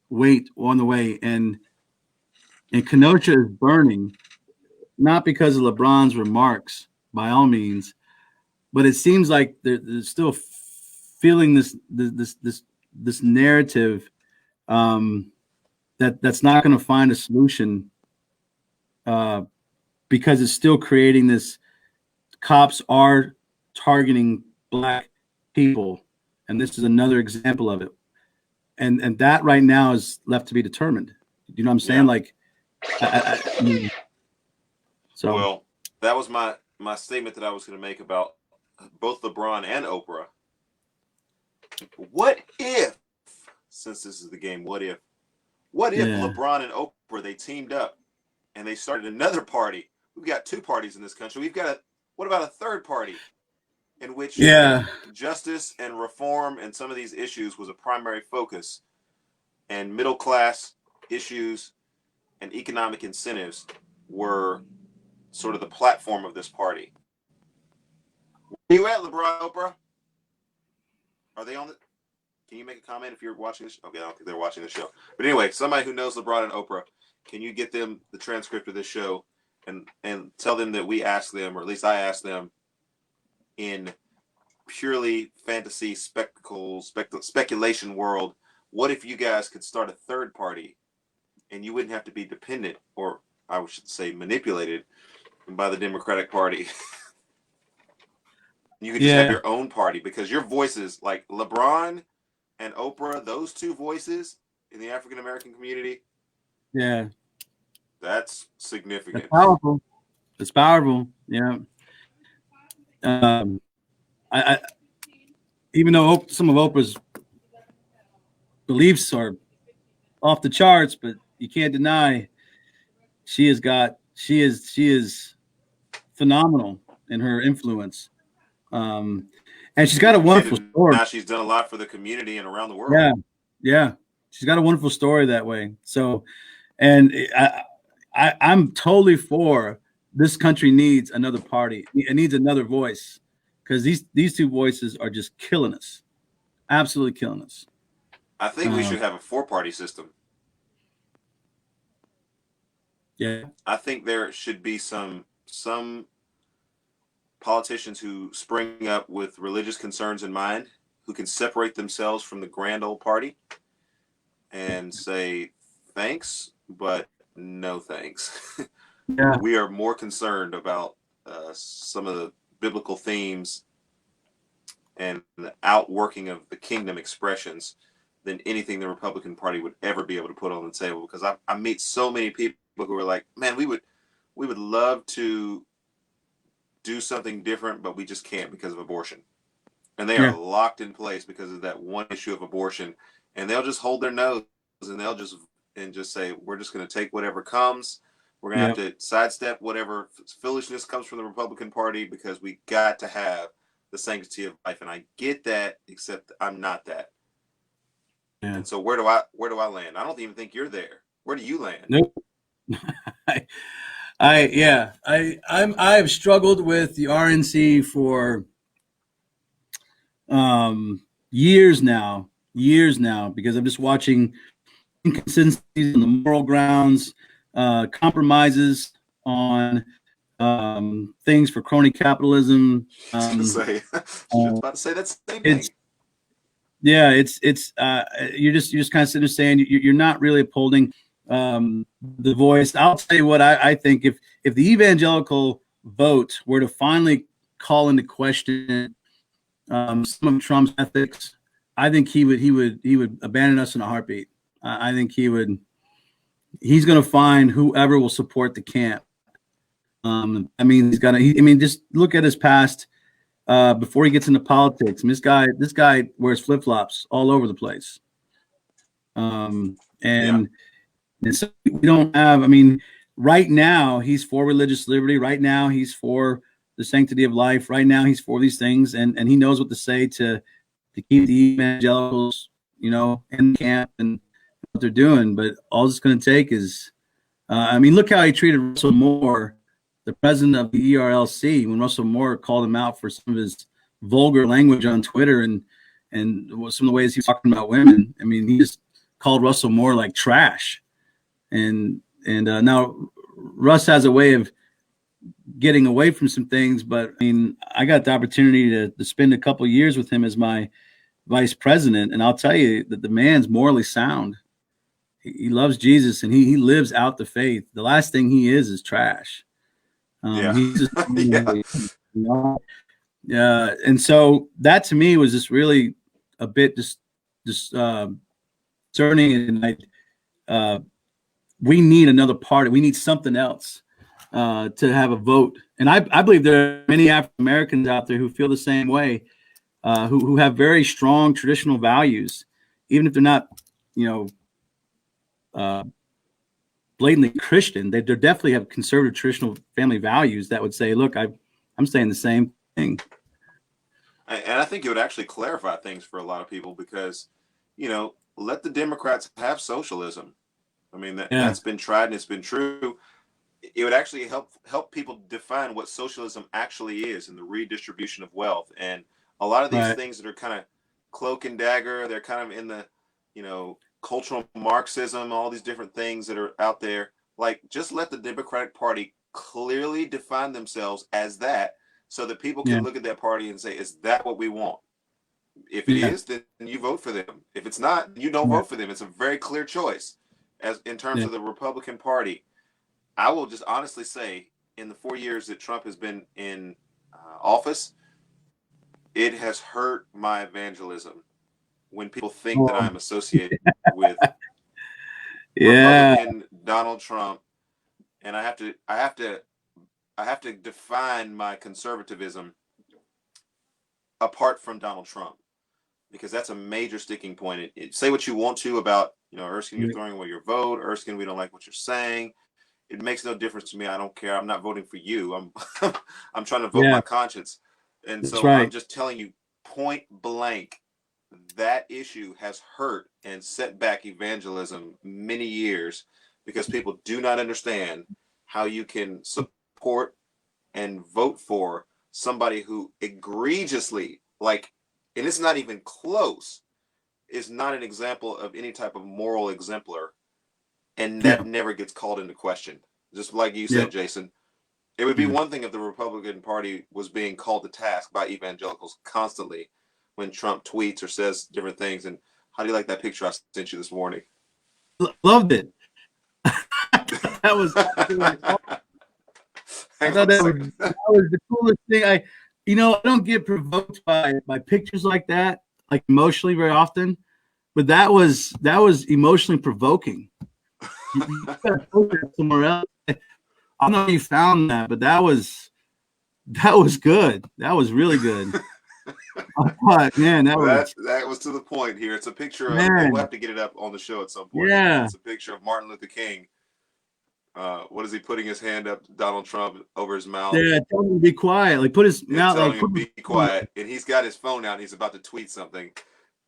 weight on the way, and Kenosha is burning, not because of LeBron's remarks, by all means, but it seems like they're still feeling this narrative that's not going to find a solution, because it's still creating this. Cops are targeting black people, and this is another example of it. And that right now is left to be determined. You know what I'm saying? Yeah. Like, I mean, so. Well, that was my statement that I was going to make about both LeBron and Oprah. What if, since this is the game, what if LeBron and Oprah, they teamed up and they started another party? We've got two parties in this country. What about a third party in which justice and reform and some of these issues was a primary focus, and middle class issues and economic incentives were sort of the platform of this party? Where you at, LeBron, Oprah? Are they on the? Can you make a comment if you're watching this? Okay, I don't think they're watching the show. But anyway, somebody who knows LeBron and Oprah, can you get them the transcript of this show and tell them that we asked them, or at least I asked them, in purely fantasy speculation world, what if you guys could start a third party and you wouldn't have to be dependent, or I should say manipulated, by the Democratic Party? You could just have your own party, because your voices, like LeBron and Oprah, those two voices in the African American community, that's significant. It's powerful. It's powerful. Yeah. I even though some of Oprah's beliefs are off the charts, but you can't deny she is phenomenal in her influence. And she's got a wonderful story. Now she's done a lot for the community and around the world. Yeah. She's got a wonderful story that way. So, and I'm totally for this country needs another party. It needs another voice because these two voices are just killing us, absolutely killing us. I think we should have a 4-party system. Yeah, I think there should be some politicians who spring up with religious concerns in mind, who can separate themselves from the grand old party and say thanks, but no thanks. yeah, We are more concerned about some of the biblical themes and the outworking of the kingdom expressions than anything the Republican Party would ever be able to put on the table. Because I meet so many people who are like, man, we would love to do something different, but we just can't because of abortion. And they are yeah, locked in place because of that one issue of abortion. And they'll just hold their nose and they'll just say, we're just going to take whatever comes. We're going to yeah. have to sidestep whatever foolishness comes from the Republican Party because we got to have the sanctity of life. And I get that, except I'm not that. Yeah. And so where do I land? I don't even think you're there. Where do you land? Nope. I've struggled with the RNC for years now, because I'm just watching inconsistencies on the moral grounds, compromises on things for crony capitalism. I was about to say that same thing. Yeah, it's you're just kind of sitting there saying you're not really upholding the voice. I'll tell you what I think, if the evangelical vote were to finally call into question some of Trump's ethics, I think he would abandon us in a heartbeat. I think he's going to find whoever will support the camp. I mean, just look at his past. Before he gets into politics, and this guy wears flip-flops all over the place. And so we don't have, right now he's for religious liberty. Right now he's for the sanctity of life. Right now he's for these things, and he knows what to say to keep the evangelicals, in camp and what they're doing. But all it's going to take is, look how he treated Russell Moore, the president of the ERLC, when Russell Moore called him out for some of his vulgar language on Twitter and some of the ways he was talking about women. He just called Russell Moore like trash. And now Russ has a way of getting away from some things, but I got the opportunity to spend a couple of years with him as my vice president, and I'll tell you that the man's morally sound. He loves Jesus, and he lives out the faith. The last thing he is trash. He's just, and so that to me was just really a bit concerning. And we need another party. We need something else to have a vote. And I believe there are many African Americans out there who feel the same way, who have very strong traditional values, even if they're not, blatantly Christian. They definitely have conservative traditional family values that would say, look, I'm saying the same thing. And I think it would actually clarify things for a lot of people because, let the Democrats have socialism. That's been tried and it's been true. It would actually help people define what socialism actually is and the redistribution of wealth. And a lot of these things that are kind of cloak and dagger, they're kind of in the, cultural Marxism, all these different things that are out there. Like, just let the Democratic Party clearly define themselves as that so that people can look at that party and say, is that what we want? If it is, then you vote for them. If it's not, you don't vote for them. It's a very clear choice. As in terms of the Republican Party, I will just honestly say, in the 4 years that Trump has been in office, it has hurt my evangelism when people think that I'm associated with Republican Donald Trump, and I have to define my conservatism apart from Donald Trump, because that's a major sticking point. Say what you want to about, Erskin, you're throwing away your vote. Erskin, we don't like what you're saying. It makes no difference to me. I don't care. I'm not voting for you. I'm trying to vote my conscience. And so I'm just telling you point blank, that issue has hurt and set back evangelism many years because people do not understand how you can support and vote for somebody who egregiously, like, and it's not even close, is not an example of any type of moral exemplar, and Yeah. that never gets called into question. Just like you Yeah. said, Jason, it would be Yeah. one thing if the Republican Party was being called to task by evangelicals constantly when Trump tweets or says different things. And how do you like that picture I sent you this morning? Loved it. That was like, I Hang thought on a that was second. the coolest thing. I don't get provoked by pictures like that, like emotionally very often, but that was emotionally provoking. You gotta post it somewhere else. I don't know if you found that, but that was good. That was really good. I thought, man, that was That was to the point here. It's a picture of, and we'll man, have to get it up on the show at some point. yeah, It's a picture of Martin Luther King. What is he putting his hand up to Donald Trump over his mouth? yeah. Tell him to be quiet. Like put his And mouth, telling like him put be quiet. And he's got his phone out and he's about to tweet something.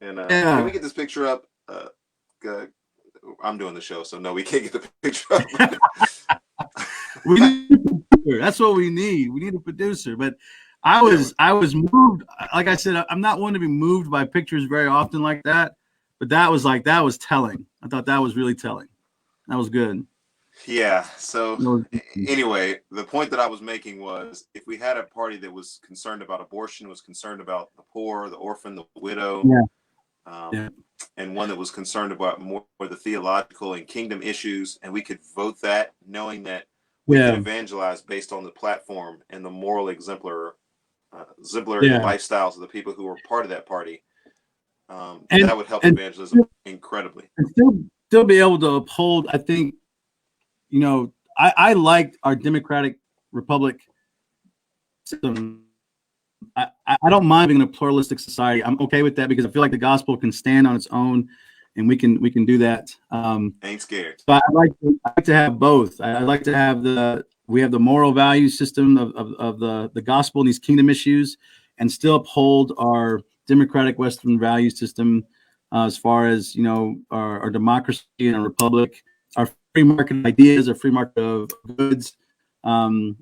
And can we yeah. get this picture up? I'm doing the show, so no, we can't get the picture up. We need a producer. That's what we need. We need a producer. But I was moved. Like I said, I'm not one to be moved by pictures very often like that. But that was telling. I thought that was really telling. That was good. Yeah. So That was, anyway, the point that I was making was if we had a party that was concerned about abortion, was concerned about the poor, the orphan, the widow, yeah. um, Yeah. and one that was concerned about more the theological and kingdom issues, and we could vote that, knowing that we could Yeah. evangelize based on the platform and the moral exemplary Yeah. lifestyles of the people who were part of that party. And that would help evangelism incredibly. and still be able to uphold. I think I liked our democratic republic system. I don't mind being in a pluralistic society. I'm okay with that because I feel like the gospel can stand on its own, and we can do that. Ain't scared. But I like to have both. I like to have we have the moral value system of the gospel and these kingdom issues, and still uphold our democratic Western value system as far as our democracy and our republic, our free market ideas, our free market of goods. And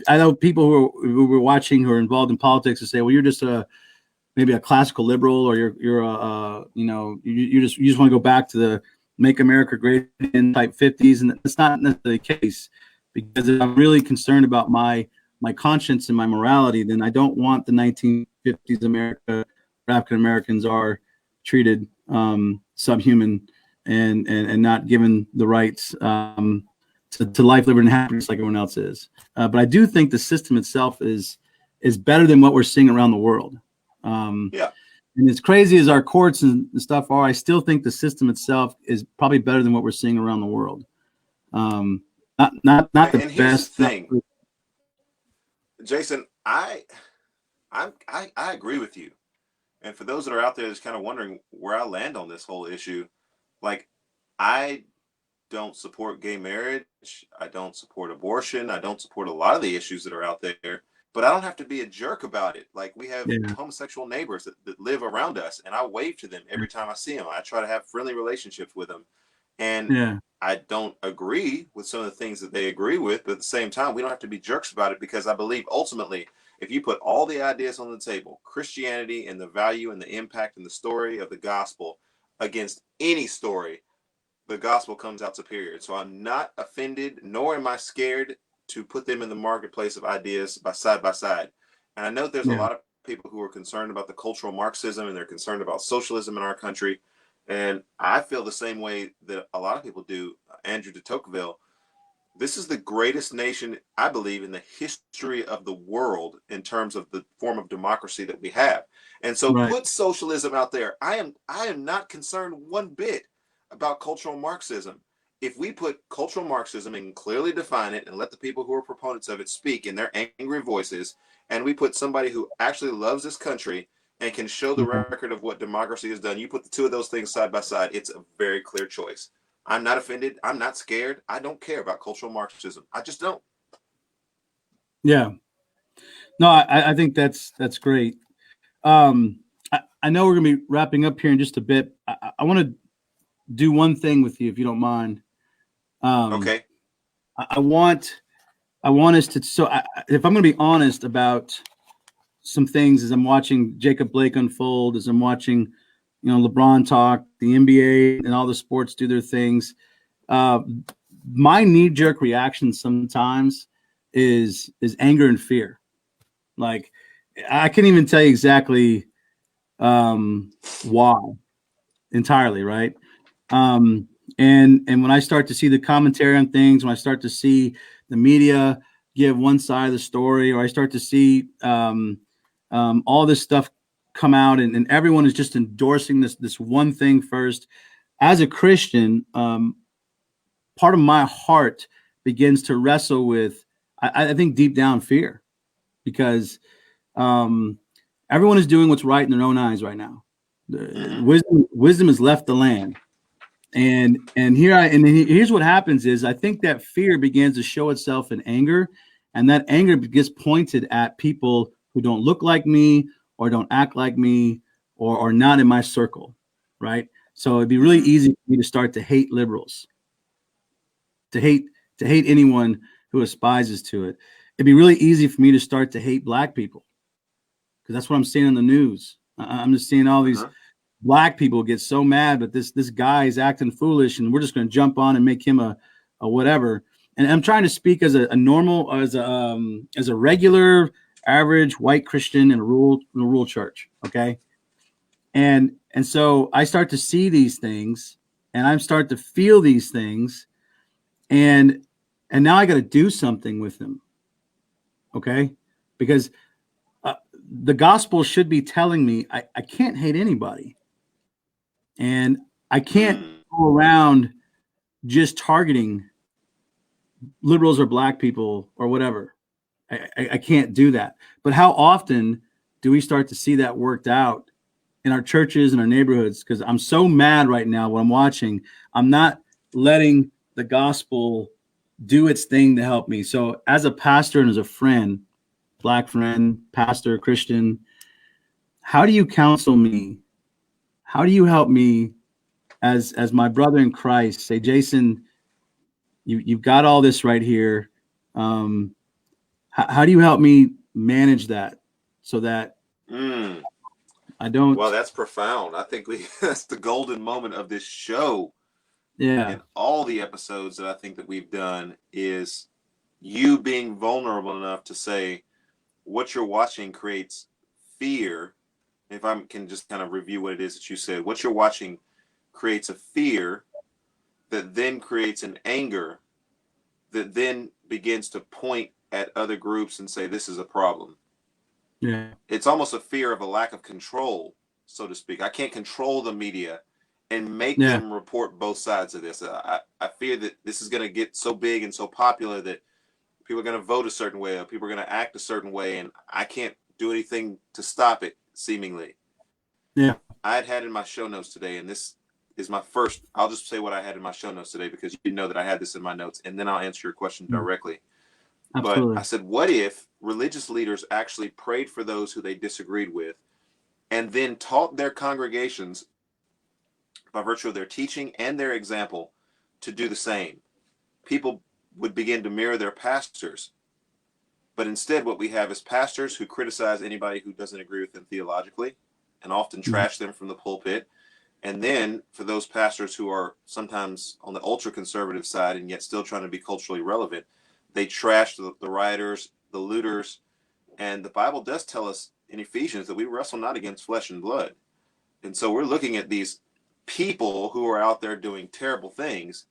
I know people who were watching who are involved in politics to say, well, you're just maybe a classical liberal, or you just want to go back to the Make America Great in type 50s, and that's not necessarily the case. Because if I'm really concerned about my conscience and my morality, then I don't want the 1950s America where African Americans are treated subhuman and not given the rights to life, liberty, and happiness like everyone else is. But I do think the system itself is better than what we're seeing around the world. Yeah. And as crazy as our courts and stuff are, I still think the system itself is probably better than what we're seeing around the world. Not the And here's best. the thing, Jason, I agree with you. And for those that are out there that's kind of wondering where I land on this whole issue, like, I don't support gay marriage. I don't support abortion. I don't support a lot of the issues that are out there, but I don't have to be a jerk about it. Like, we have homosexual neighbors that live around us, and I wave to them every time I see them. I try to have friendly relationships with them. And I don't agree with some of the things that they agree with, but at the same time, we don't have to be jerks about it, because I believe ultimately, if you put all the ideas on the table, Christianity and the value and the impact and the story of the gospel against any story, the gospel comes out superior. So I'm not offended, nor am I scared to put them in the marketplace of ideas by side. And I know there's a lot of people who are concerned about the cultural Marxism, and they're concerned about socialism in our country. And I feel the same way that a lot of people do. Andrew de Tocqueville, this is the greatest nation, I believe, in the history of the world in terms of the form of democracy that we have. And so put socialism out there. I am not concerned one bit about cultural Marxism. If we put cultural Marxism and clearly define it and let the people who are proponents of it speak in their angry voices, and we put somebody who actually loves this country and can show the record of what democracy has done, you put the two of those things side by side, it's a very clear choice. I'm not offended. I'm not scared. I don't care about cultural Marxism. I just don't. Yeah. No, I think that's great. I I know we're going to be wrapping up here in just a bit. I want to do one thing with you, if you don't mind. Okay. I want us to. So, if I'm going to be honest about some things, as I'm watching Jacob Blake unfold, as I'm watching, LeBron talk, the NBA, and all the sports do their things. My knee-jerk reaction sometimes is anger and fear. Like, I can't even tell you exactly why entirely, right? And when I start to see the commentary on things, when I start to see the media give one side of the story, or I start to see all this stuff come out, and everyone is just endorsing this one thing first. As a Christian, part of my heart begins to wrestle with, I think, deep down fear, because everyone is doing what's right in their own eyes right now. Wisdom has left the land, and here's what happens is, I think that fear begins to show itself in anger, and that anger gets pointed at people who don't look like me, or don't act like me, or not in my circle, right? So it'd be really easy for me to start to hate liberals, to hate anyone who aspires to it. It'd be really easy for me to start to hate black people, because that's what I'm seeing on the news. I'm just seeing all these black people get so mad, but this guy is acting foolish, and we're just going to jump on and make him a whatever. And I'm trying to speak as a normal, as a regular, average white Christian in a rural church, okay? And so I start to see these things, and I start to feel these things, and now I got to do something with them, okay? Because the gospel should be telling me I can't hate anybody, and I can't go around just targeting liberals or black people or whatever. I can't do that. But how often do we start to see that worked out in our churches and our neighborhoods? Because I'm so mad right now what I'm watching. I'm not letting the gospel do its thing to help me. So as a pastor and as a friend, black friend, pastor, Christian, how do you counsel me? How do you help me as my brother in Christ? Say, Jason, you've got all this right here. How do you help me manage that, so that I don't? Well, that's profound. I think that's the golden moment of this show. Yeah. And all the episodes that I think that we've done is you being vulnerable enough to say what you're watching creates fear. If I can just kind of review what it is that you said, what you're watching creates a fear that then creates an anger that then begins to point at other groups and say, this is a problem. Yeah. It's almost a fear of a lack of control, so to speak. I can't control the media and make them report both sides of this. I fear that this is going to get so big and so popular that people are going to vote a certain way, or people are going to act a certain way, and I can't do anything to stop it, seemingly. Yeah. I had in my show notes today, and this is my first, I'll just say what I had in my show notes today, because you know that I had this in my notes, and then I'll answer your question directly. Absolutely. But I said, what if religious leaders actually prayed for those who they disagreed with, and then taught their congregations, by virtue of their teaching and their example, to do the same? People would begin to mirror their pastors. But instead, what we have is pastors who criticize anybody who doesn't agree with them theologically, and often trash them from the pulpit. And then for those pastors who are sometimes on the ultra conservative side and yet still trying to be culturally relevant, they trash the rioters, the looters. And the Bible does tell us in Ephesians that we wrestle not against flesh and blood. And so we're looking at these people who are out there doing terrible things,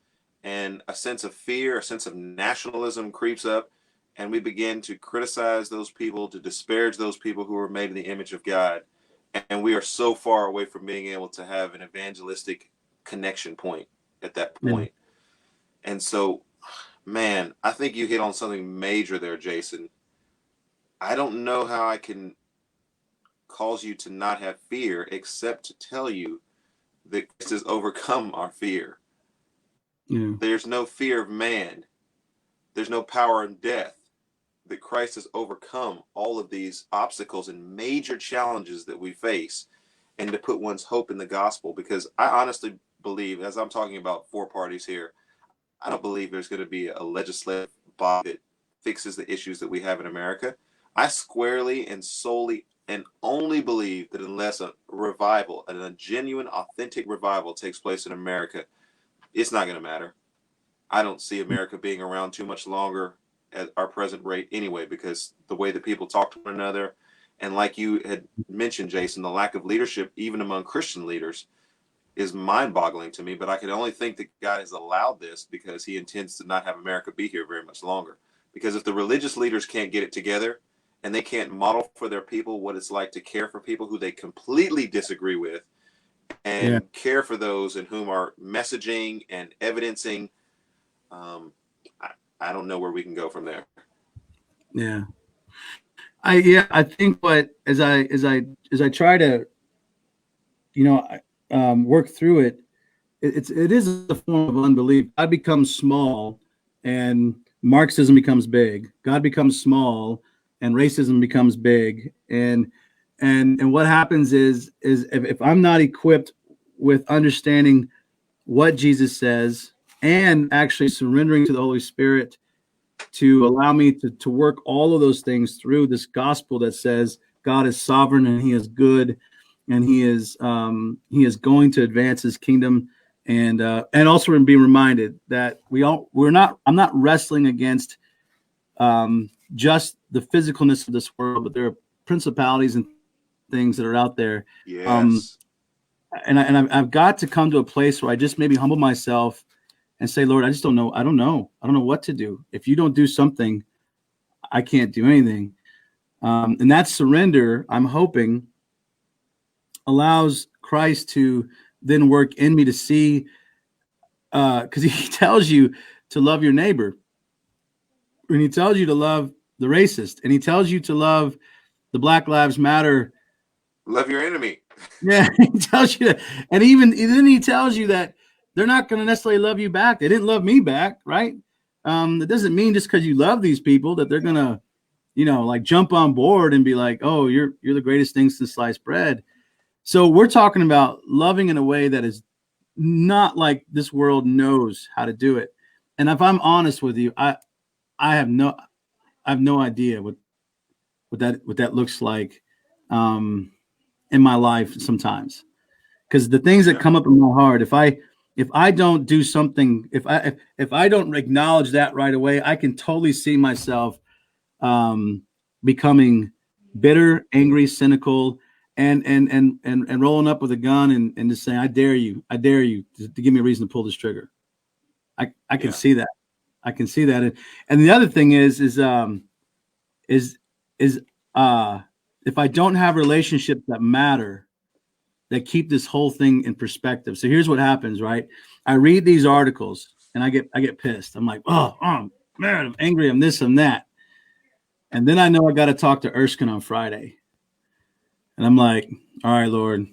and a sense of fear, a sense of nationalism creeps up, and we begin to criticize those people, to disparage those people who are made in the image of God. And we are so far away from being able to have an evangelistic connection point at that point. And so, man, I think you hit on something major there, Jason. I don't know how I can cause you to not have fear except to tell you that Christ has overcome our fear. There's no fear of man. There's no power in death. That Christ has overcome all of these obstacles and major challenges that we face. and to put one's hope in the gospel. Because I honestly believe, as I'm talking about four parties here, I don't believe there's going to be a legislative body that fixes the issues that we have in America. I squarely and solely and only believe that unless a revival and a genuine, authentic revival takes place in America, it's not going to matter. I don't see America being around too much longer at our present rate anyway, because the way that people talk to one another, and like you had mentioned, Jason, the lack of leadership, even among Christian leaders, is mind-boggling to me. But I can only think that God has allowed this because he intends to not have America be here very much longer. Because if the religious leaders can't get it together and they can't model for their people what it's like to care for people who they completely disagree with, Yeah. and care for those in whom are messaging and evidencing, I don't know where we can go from there. Yeah. I think what as I try to, work through it, it is a form of unbelief. God becomes small and Marxism becomes big. God becomes small and racism becomes big. And what happens is if I'm not equipped with understanding what Jesus says and actually surrendering to the Holy Spirit to allow me to work all of those things through this gospel that says God is sovereign and he is good and he is going to advance his kingdom, and also being reminded that I'm not wrestling against just the physicalness of this world, but there are principalities and things that are out there. Yes. I've got to come to a place where I just maybe humble myself and say, Lord, I just don't know. I don't know what to do. If you don't do something, I can't do anything. And that surrender, I'm hoping, allows Christ to then work in me to see, because he tells you to love your neighbor, and he tells you to love the racist, and he tells you to love the Black Lives Matter. Love your enemy. Yeah, he tells you that, and then he tells you that they're not going to necessarily love you back. They didn't love me back, right? That doesn't mean just because you love these people that they're gonna, like jump on board and be like, oh, you're the greatest thing since sliced bread. So we're talking about loving in a way that is not like this world knows how to do it. And if I'm honest with you, I have no idea what that looks like in my life sometimes, because the things that come up in my heart, if I don't do something, if I don't acknowledge that right away, I can totally see myself becoming bitter, angry, cynical, and rolling up with a gun and just saying, I dare you to give me a reason to pull this trigger. I can see that. I can see that. And the other thing is if I don't have relationships that matter, that keep this whole thing in perspective. So here's what happens, right? I read these articles and I get pissed. I'm like, oh man, I'm angry. I'm this, I'm that. And then I know I got to talk to Erskin on Friday. And I'm like, all right, Lord,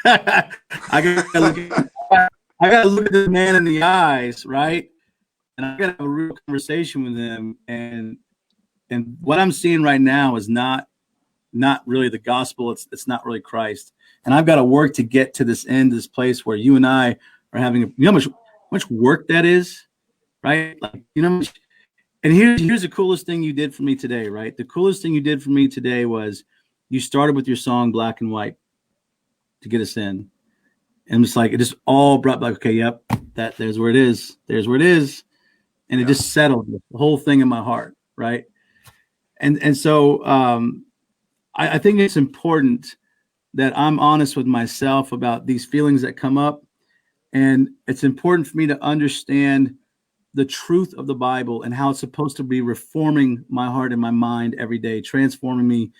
I gotta look at this man in the eyes, right? And I gotta have a real conversation with him. And what I'm seeing right now is not really the gospel. It's not really Christ. And I've got to work to get to this end, this place where you and I are having how much work that is, right? Like, and here's the coolest thing you did for me today, right? The coolest thing you did for me today was you started with your song Black and White to get us in. And it's like, it just all brought back, okay, yep, there's where it is. There's where it is. And it just settled the whole thing in my heart, right? And so I think it's important that I'm honest with myself about these feelings that come up. And it's important for me to understand the truth of the Bible and how it's supposed to be reforming my heart and my mind every day, transforming me.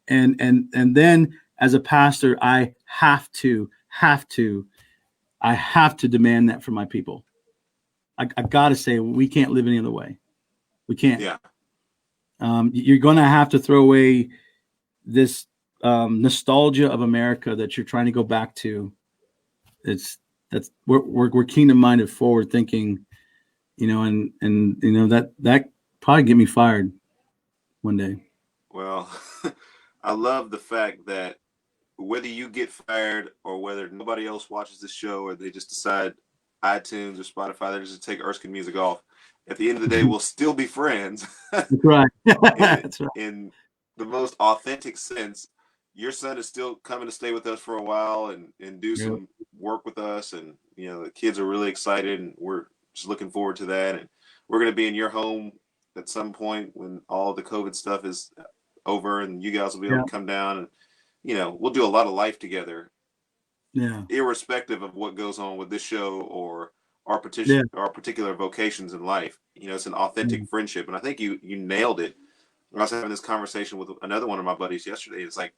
And then as a pastor, I have to demand that from my people. I got to say, we can't live any other way. We can't. Yeah. You're going to have to throw away this nostalgia of America that you're trying to go back to. We're kingdom-minded, forward-thinking, and that probably get me fired one day. Well, I love the fact that whether you get fired or whether nobody else watches the show or they just decide iTunes or Spotify, they're just take Erskine music off. At the end of the day, we'll still be friends. That's right. in, That's right. in the most authentic sense. Your son is still coming to stay with us for a while and do Yeah. some work with us. And, you know, the kids are really excited and we're just looking forward to that. And we're going to be in your home at some point when all the COVID stuff is over and you guys will be able Yeah. to come down and, you know, we'll do a lot of life together, Yeah. irrespective of what goes on with this show or our Yeah. particular vocations in life. You know, it's an authentic friendship. And I think you nailed it. I was having this conversation with another one of my buddies yesterday. It's like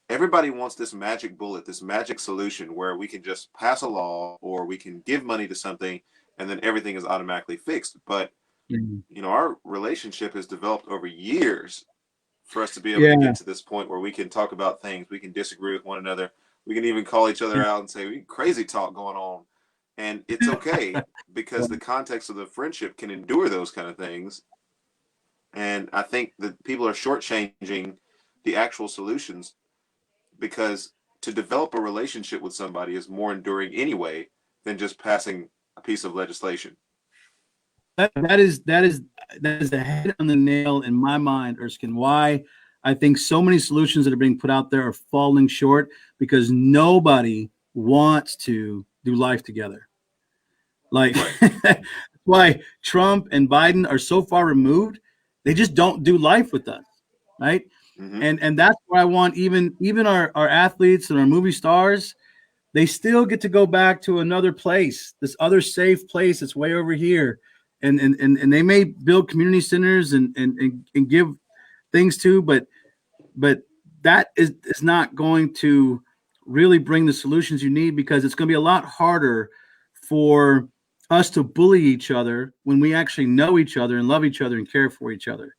everybody wants this magic bullet, this magic solution where we can just pass a law or we can give money to something and then everything is automatically fixed. But, Mhm. you know, our relationship has developed over years for us to be able to Yeah. get to this point where we can talk about things. We can disagree with one another. We can even call each other out and say, we crazy talk going on. And it's okay because the context of the friendship can endure those kind of things. And I think that people are shortchanging the actual solutions because to develop a relationship with somebody is more enduring anyway than just passing a piece of legislation. That is the head on the nail in my mind, Erskine. Why I think so many solutions that are being put out there are falling short because nobody wants to do life together. Like that's why Trump and Biden are so far removed. They just don't do life with us, right? Mm-hmm. And that's where I want even our athletes and our movie stars. They still get to go back to another place, this other safe place that's way over here. And they may build community centers and give things to, but that is not going to really bring the solutions you need because it's going to be a lot harder for us to bully each other when we actually know each other and love each other and care for each other.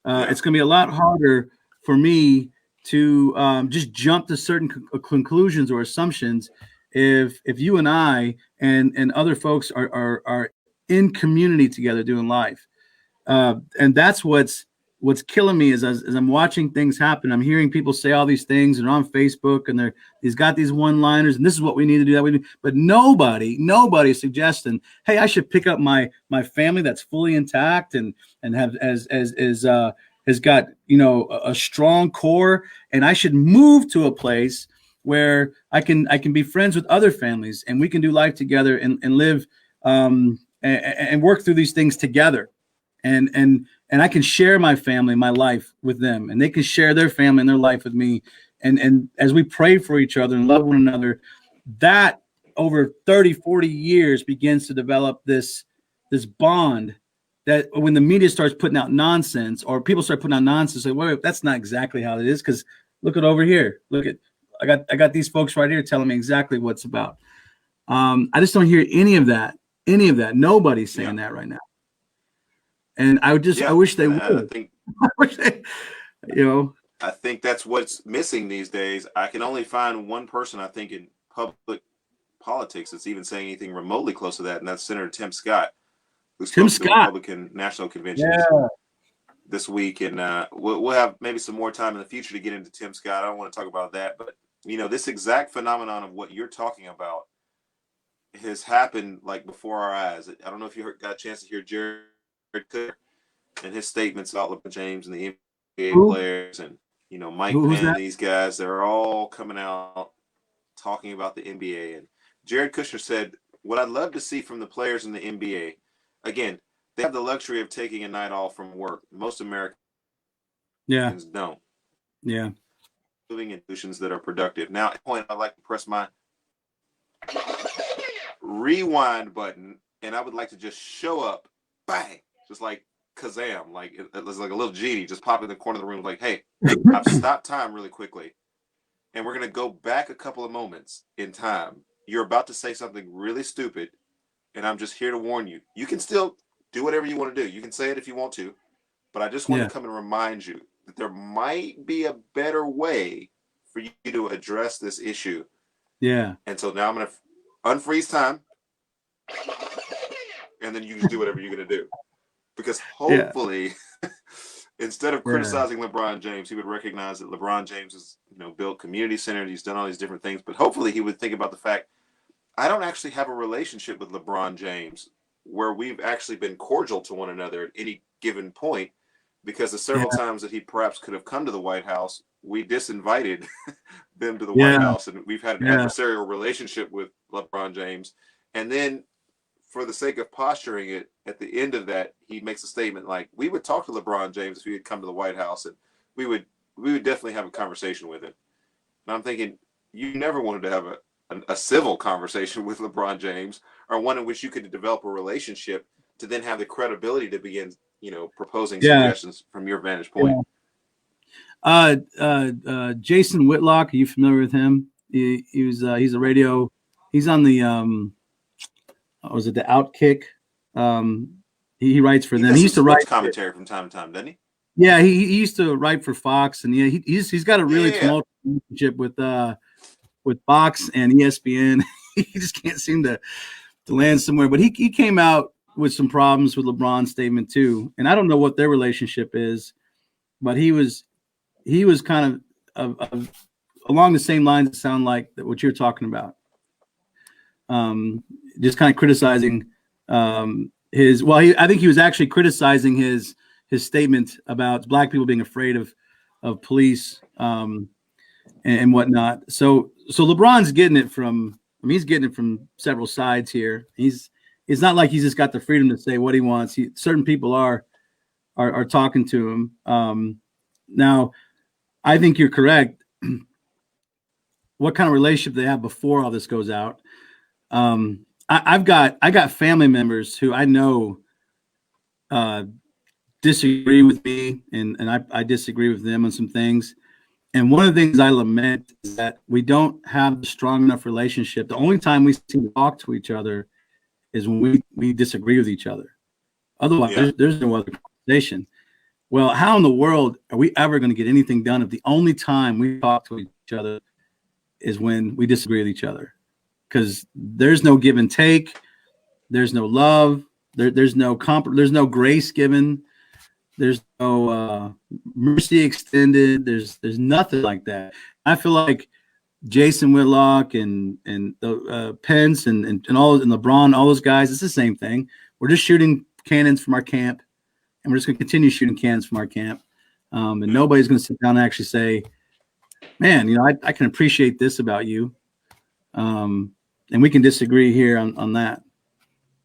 It's going to be a lot harder for me to just jump to certain conclusions or assumptions if you and I and other folks are in community together doing life. And that's what's killing me is as I'm watching things happen, I'm hearing people say all these things and they're on Facebook and he's got these one-liners and this is what we need to do, that we need. But nobody is suggesting, hey, I should pick up my family that's fully intact and have has got, you know, a strong core, and I should move to a place where I can be friends with other families and we can do life together and live and work through these things together. And I can share my family, my life with them, and they can share their family and their life with me. And as we pray for each other and love one another, that over 30, 40 years begins to develop this bond that when the media starts putting out nonsense or people start putting out nonsense, say, wait, that's not exactly how it is. Because look at over here. Look at I got these folks right here telling me exactly what's about. I just don't hear any of that. Nobody's saying that right now. And I wish they would. I think, I wish they, you know. I think that's what's missing these days. I can only find one person, I think, in public politics that's even saying anything remotely close to that, and that's Senator Tim Scott, who spoke to the Republican National Convention this week. And we'll have maybe some more time in the future to get into Tim Scott. I don't want to talk about that, but you know, this exact phenomenon of what you're talking about has happened like before our eyes. I don't know if you got a chance to hear Jared Kushner and his statements about LeBron James and the NBA players and, you know, Mike Penn and these guys. They're all coming out talking about the NBA. And Jared Kushner said, what I'd love to see from the players in the NBA, again, they have the luxury of taking a night off from work. Most Americans don't. Yeah. Moving institutions that are productive. Now, at this point, I'd like to press my rewind button, and I would like to just show up, bang, just like Kazam, like it was like a little genie just pop in the corner of the room, like, hey, I've stopped time really quickly, and we're gonna go back a couple of moments in time. You're about to say something really stupid, and I'm just here to warn you. You can still do whatever you want to do. You can say it if you want to, but I just want to come and remind you that there might be a better way for you to address this issue. Yeah. And so now I'm gonna unfreeze time, and then you just do whatever you're gonna do, because hopefully instead of Yeah. criticizing LeBron James, he would recognize that LeBron James has, built community centers. He's done all these different things, but hopefully he would think about the fact, I don't actually have a relationship with LeBron James where we've actually been cordial to one another at any given point, because the several times that he perhaps could have come to the White House, we disinvited them to the White House, and we've had an adversarial relationship with LeBron James. And then, for the sake of posturing it, at the end of that, he makes a statement like, we would talk to LeBron James if he had come to the White House, and we would definitely have a conversation with him. And I'm thinking, you never wanted to have a civil conversation with LeBron James, or one in which you could develop a relationship to then have the credibility to begin, proposing suggestions from your vantage point. Jason Whitlock, are you familiar with him? He's a radio. He's on the was it the Outkick? He writes for them. He used to write commentary from time to time, doesn't he? Yeah, he used to write for Fox, and he's got a really tumultuous relationship with Fox and ESPN. He just can't seem to land somewhere. But he came out with some problems with LeBron's statement too, and I don't know what their relationship is, but he was kind of along the same lines that sound like what you're talking about. Just kind of criticizing his. Well, I think he was actually criticizing his statement about black people being afraid of police and whatnot. So LeBron's getting it from. I mean, he's getting it from several sides here. It's not like he's just got the freedom to say what he wants. Certain people are talking to him. Now, I think you're correct. What kind of relationship they have before all this goes out? I got family members who I know disagree with me, and I disagree with them on some things. And one of the things I lament is that we don't have a strong enough relationship. The only time we seem to talk to each other is when we disagree with each other. Otherwise, there's no other conversation. Well, how in the world are we ever going to get anything done if the only time we talk to each other is when we disagree with each other? Because there's no give and take. There's no love. There's no there's no grace given. There's no mercy extended. There's nothing like that. I feel like Jason Whitlock and Pence and LeBron, all those guys, it's the same thing. We're just shooting cannons from our camp, and we're just going to continue shooting cannons from our camp. And nobody's going to sit down and actually say, man, I can appreciate this about you. And we can disagree here on that.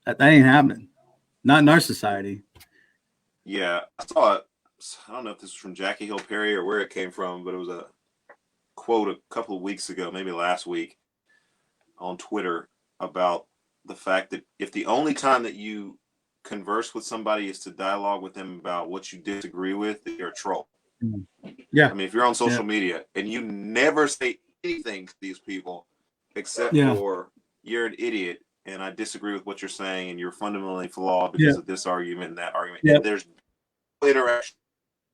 That ain't happening. Not in our society. Yeah, I saw it. I don't know if this was from Jackie Hill Perry or where it came from, but it was a quote a couple of weeks ago, maybe last week, on Twitter about the fact that if the only time that you converse with somebody is to dialogue with them about what you disagree with, you're a troll. Yeah. I mean, if you're on social media and you never say anything to these people except for you're an idiot and I disagree with what you're saying and you're fundamentally flawed because of this argument and that argument, and there's no interaction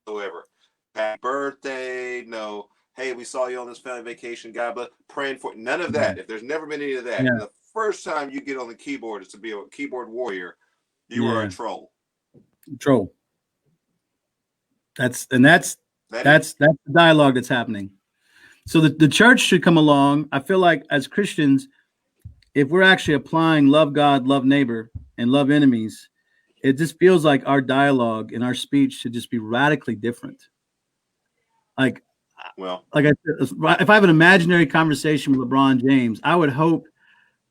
whatsoever. Happy birthday, no, hey, we saw you on this family vacation, God bless, praying for none of that. If there's never been any of that, and the first time you get on the keyboard is to be a keyboard warrior, you are a troll. Troll. That's the dialogue that's happening. So the church should come along. I feel like as Christians, if we're actually applying love God, love neighbor, and love enemies, it just feels like our dialogue and our speech should just be radically different. Like I said, if I have an imaginary conversation with LeBron James, I would hope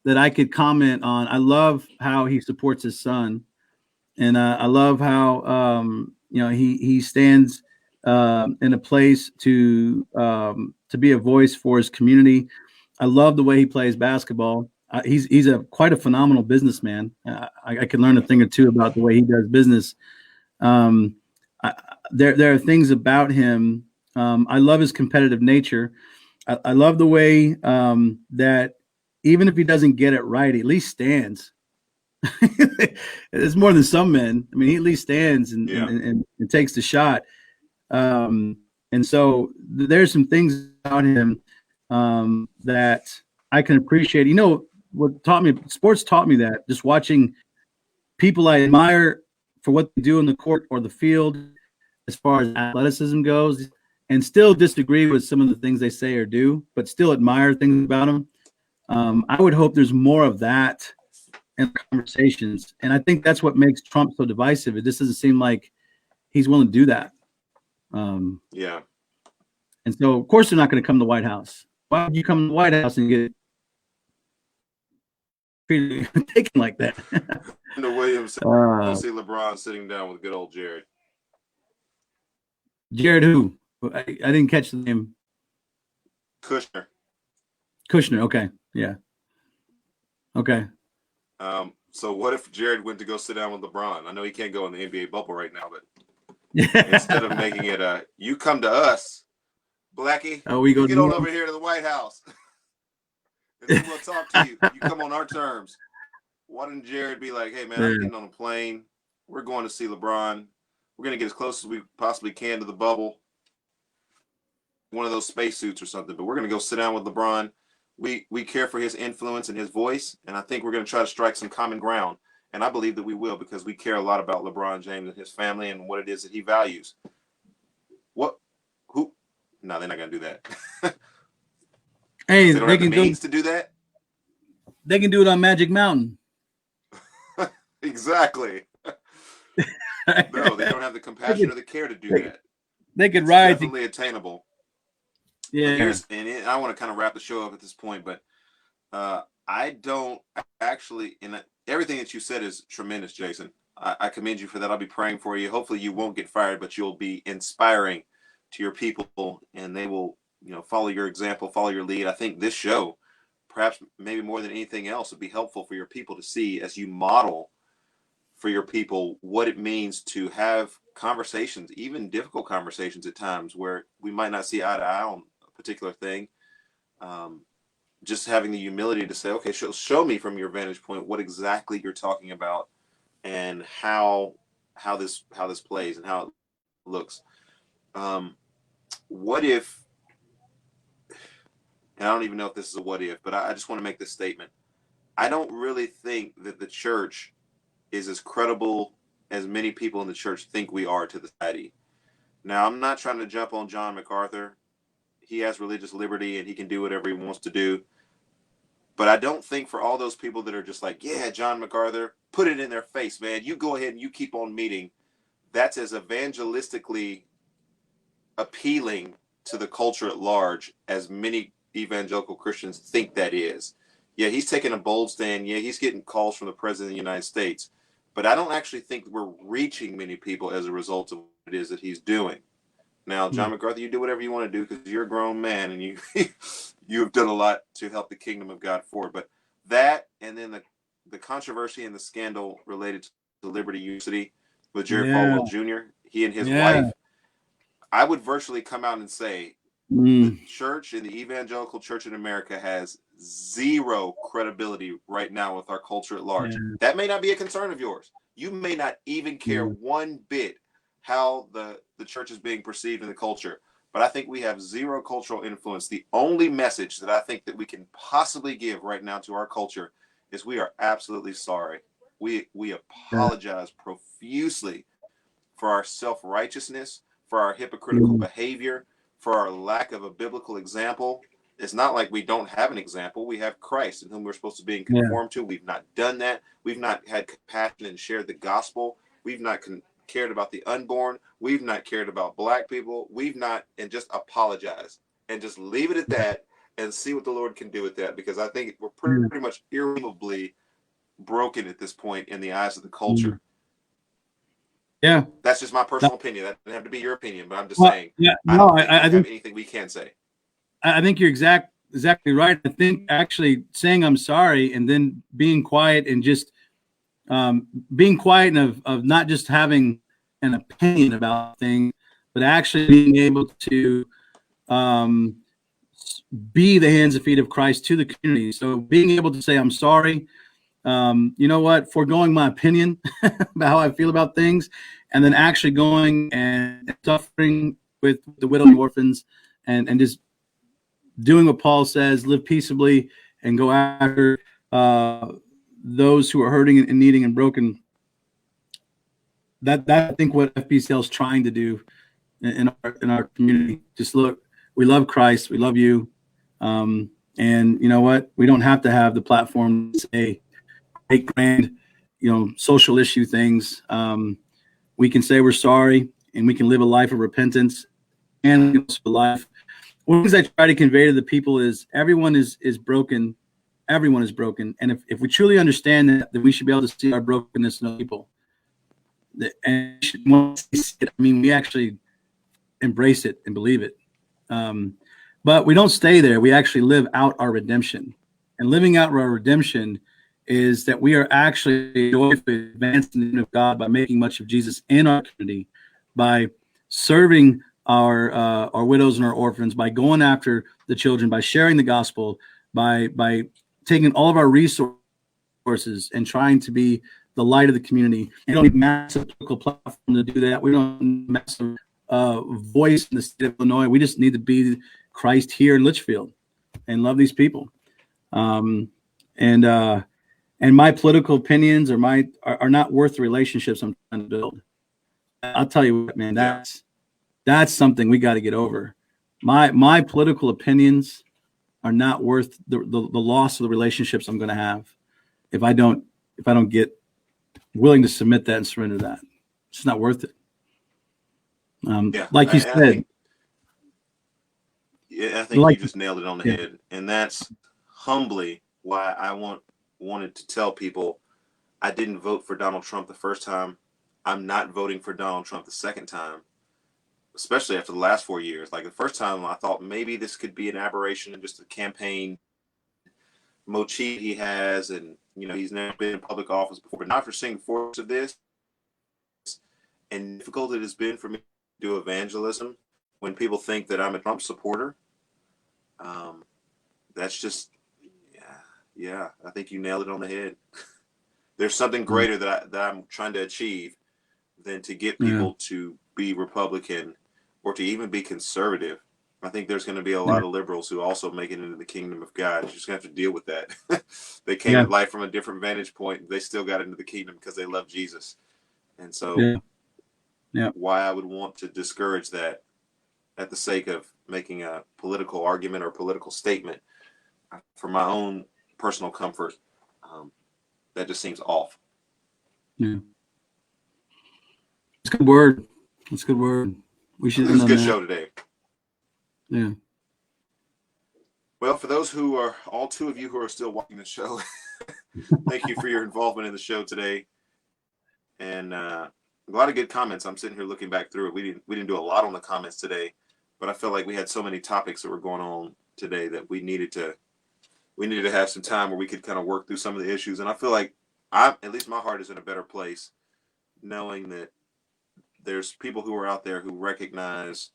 that I could comment on, I love how he supports his son. And I love how, he stands in a place to be a voice for his community. I love the way he plays basketball. He's quite a phenomenal businessman. I can learn a thing or two about the way he does business. There are things about him. I love his competitive nature. I love the way that even if he doesn't get it right, he at least stands. It's more than some men. I mean, he at least stands and takes the shot. And so there's some things about him that I can appreciate. Sports taught me that, just watching people I admire for what they do in the court or the field, as far as athleticism goes, and still disagree with some of the things they say or do, but still admire things about them. I would hope there's more of that in conversations. And I think that's what makes Trump so divisive. It just doesn't seem like he's willing to do that. Yeah. And so, of course, they're not going to come to the White House. Why would you come to the White House and get taken like that? No, Williams, I see LeBron sitting down with good old Jared. Jared who? I didn't catch the name. Kushner. Kushner. Okay. Yeah. Okay. So what if Jared went to go sit down with LeBron? I know he can't go in the NBA bubble right now, but Yeah. instead of making it you come to us, Blackie, we go get on over here to the White House. And then we'll talk to you. You come on our terms. Why didn't Jared be like, hey, man, I'm getting on a plane. We're going to see LeBron. We're going to get as close as we possibly can to the bubble. One of those spacesuits or something. But we're going to go sit down with LeBron. We care for his influence and his voice. And I think we're going to try to strike some common ground. And I believe that we will, because we care a lot about LeBron James and his family and what it is that he values. What? Who? No, they're not going to do that. Hey, they don't have the means to do that. They can do it on Magic Mountain. Exactly. No, they don't have the compassion or the care to do that. They could it's ride. Definitely attainable. Yeah. And I want to kind of wrap the show up at this point, but I don't actually. And everything that you said is tremendous, Jason. I commend you for that. I'll be praying for you. Hopefully, you won't get fired, but you'll be inspiring to your people, and they will, follow your example, follow your lead. I think this show, perhaps maybe more than anything else, would be helpful for your people to see as you model for your people what it means to have conversations, even difficult conversations at times where we might not see eye to eye on a particular thing. Just having the humility to say, okay, show me from your vantage point what exactly you're talking about and how this plays and how it looks. What if, and I don't even know if this is a what if, but I just want to make this statement. I don't really think that the church is as credible as many people in the church think we are to the society. Now, I'm not trying to jump on John MacArthur. He has religious liberty and he can do whatever he wants to do. But I don't think for all those people that are just like, yeah, John MacArthur, put it in their face, man. You go ahead and you keep on meeting. That's as evangelistically appealing to the culture at large as many evangelical Christians think that is. Yeah, he's taking a bold stand. Yeah, he's getting calls from the president of the United States. But I don't actually think we're reaching many people as a result of what it is that he's doing. Now, John MacArthur, you do whatever you want to do because you're a grown man and you have done a lot to help the kingdom of God forward. But that, and then the controversy and the scandal related to Liberty University with Jerry Falwell Jr., he and his wife, I would virtually come out and say the church and the evangelical church in America has zero credibility right now with our culture at large. That may not be a concern of yours. You may not even care one bit how the church is being perceived in the culture. But I think we have zero cultural influence. The only message that I think that we can possibly give right now to our culture is we are absolutely sorry. We apologize profusely for our self-righteousness, for our hypocritical behavior, for our lack of a biblical example. It's not like we don't have an example. We have Christ in whom we're supposed to be conformed to. We've not done that. We've not had compassion and shared the gospel. We've not cared about the unborn. We've not cared about black people. We've not, and just apologize and just leave it at that and see what the Lord can do with that, because I think we're pretty much irremovably broken at this point in the eyes of the culture. Yeah, that's just my personal opinion. That doesn't have to be your opinion, but I'm just saying. I don't think we have anything we can say. I think you're exactly right. I think actually saying I'm sorry and then being quiet and just being quiet and of not just having an opinion about things, but actually being able to be the hands and feet of Christ to the community. So being able to say I'm sorry, you know what, foregoing my opinion about how I feel about things, and then actually going and suffering with the widow and orphans and just doing what Paul says, live peaceably and go after those who are hurting and needing and broken. That I think what FBCL is trying to do in our community. Just look, we love Christ, we love you, and you know what? We don't have to have the platform to say great grand, social issue things. We can say we're sorry, and we can live a life of repentance and a life. One of the things I try to convey to the people is everyone is broken. Everyone is broken, and if we truly understand that, then we should be able to see our brokenness in other people. And once we see it, I mean, we actually embrace it and believe it. But we don't stay there. We actually live out our redemption. And living out our redemption is that we are actually joyfully advancing the kingdom of God by making much of Jesus in our community, by serving our widows and our orphans, by going after the children, by sharing the gospel, by taking all of our resources and trying to be the light of the community. We don't need a massive political platform to do that. We don't need a massive voice in the state of Illinois. We just need to be Christ here in Litchfield and love these people. And my political opinions are not worth the relationships I'm trying to build. I'll tell you what, man, that's something we got to get over. My political opinions are not worth the loss of the relationships I'm going to have if I don't get willing to submit that and surrender that. It's not worth it. Like you said. I think you just nailed it on the head. And that's humbly why I wanted to tell people I didn't vote for Donald Trump the first time. I'm not voting for Donald Trump the second time, especially after the last 4 years. Like the first time I thought maybe this could be an aberration and just a campaign motif he has, and he's never been in public office before. But now after seeing force of this and difficult it has been for me to do evangelism when people think that I'm a Trump supporter, that's just I think you nailed it on the head. There's something greater that I'm trying to achieve than to get people to be Republican or to even be conservative. I think there's going to be a lot of liberals who also make it into the kingdom of God. You're just going to have to deal with that. They came at life from a different vantage point. They still got into the kingdom because they love Jesus. And so why I would want to discourage that at the sake of making a political argument or political statement for my own personal comfort, that just seems off. Yeah. It's a good word. It's a good word. We should. It's a good show today. Yeah. Well, for those who are, all two of you who are still watching the show, thank you for your involvement in the show today. And a lot of good comments. I'm sitting here looking back through it. We didn't do a lot on the comments today, but I feel like we had so many topics that were going on today that we needed to have some time where we could kind of work through some of the issues. And I feel like at least my heart is in a better place knowing that there's people who are out there who recognize,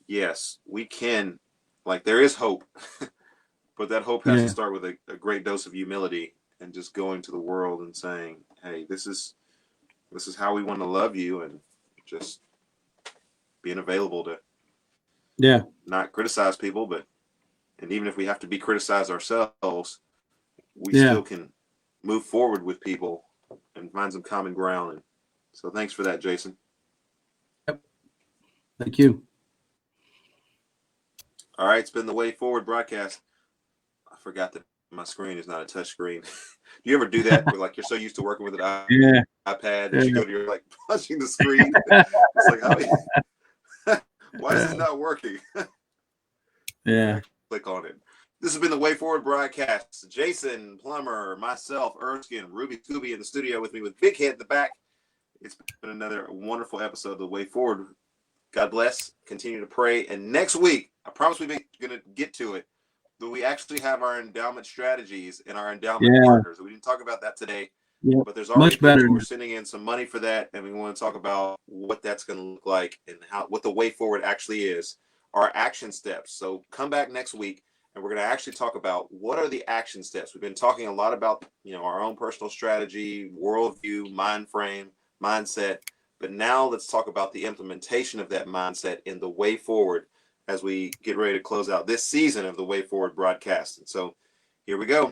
yes, we can, like there is hope, but that hope has to start with a great dose of humility and just going to the world and saying, hey, this is how we want to love you, and just being available to not criticize people, and even if we have to be criticized ourselves, we still can move forward with people and find some common ground. And so thanks for that, Jason. Yep. Thank you. All right, it's been the Way Forward broadcast. I forgot that my screen is not a touch screen. Do you ever do that where like you're so used to working with an iPad that you go to your like punching the screen? It's like, why is this not working? Click on it. This has been the Way Forward broadcast. Jason Plummer, myself, Erskin, Ruby Scooby in the studio with me with Big Head in the back. It's been another wonderful episode of the Way Forward. God bless. Continue to pray. And next week, I promise we're going to get to it, but we actually have our endowment strategies and our endowment partners. We didn't talk about that today, but there's already people who are sending in some money for that, and we want to talk about what that's going to look like and what the way forward actually is, our action steps. So come back next week, and we're going to actually talk about what are the action steps. We've been talking a lot about our own personal strategy, worldview, mind frame, mindset, but now let's talk about the implementation of that mindset in the way forward as we get ready to close out this season of the Way Forward broadcast. And so here we go.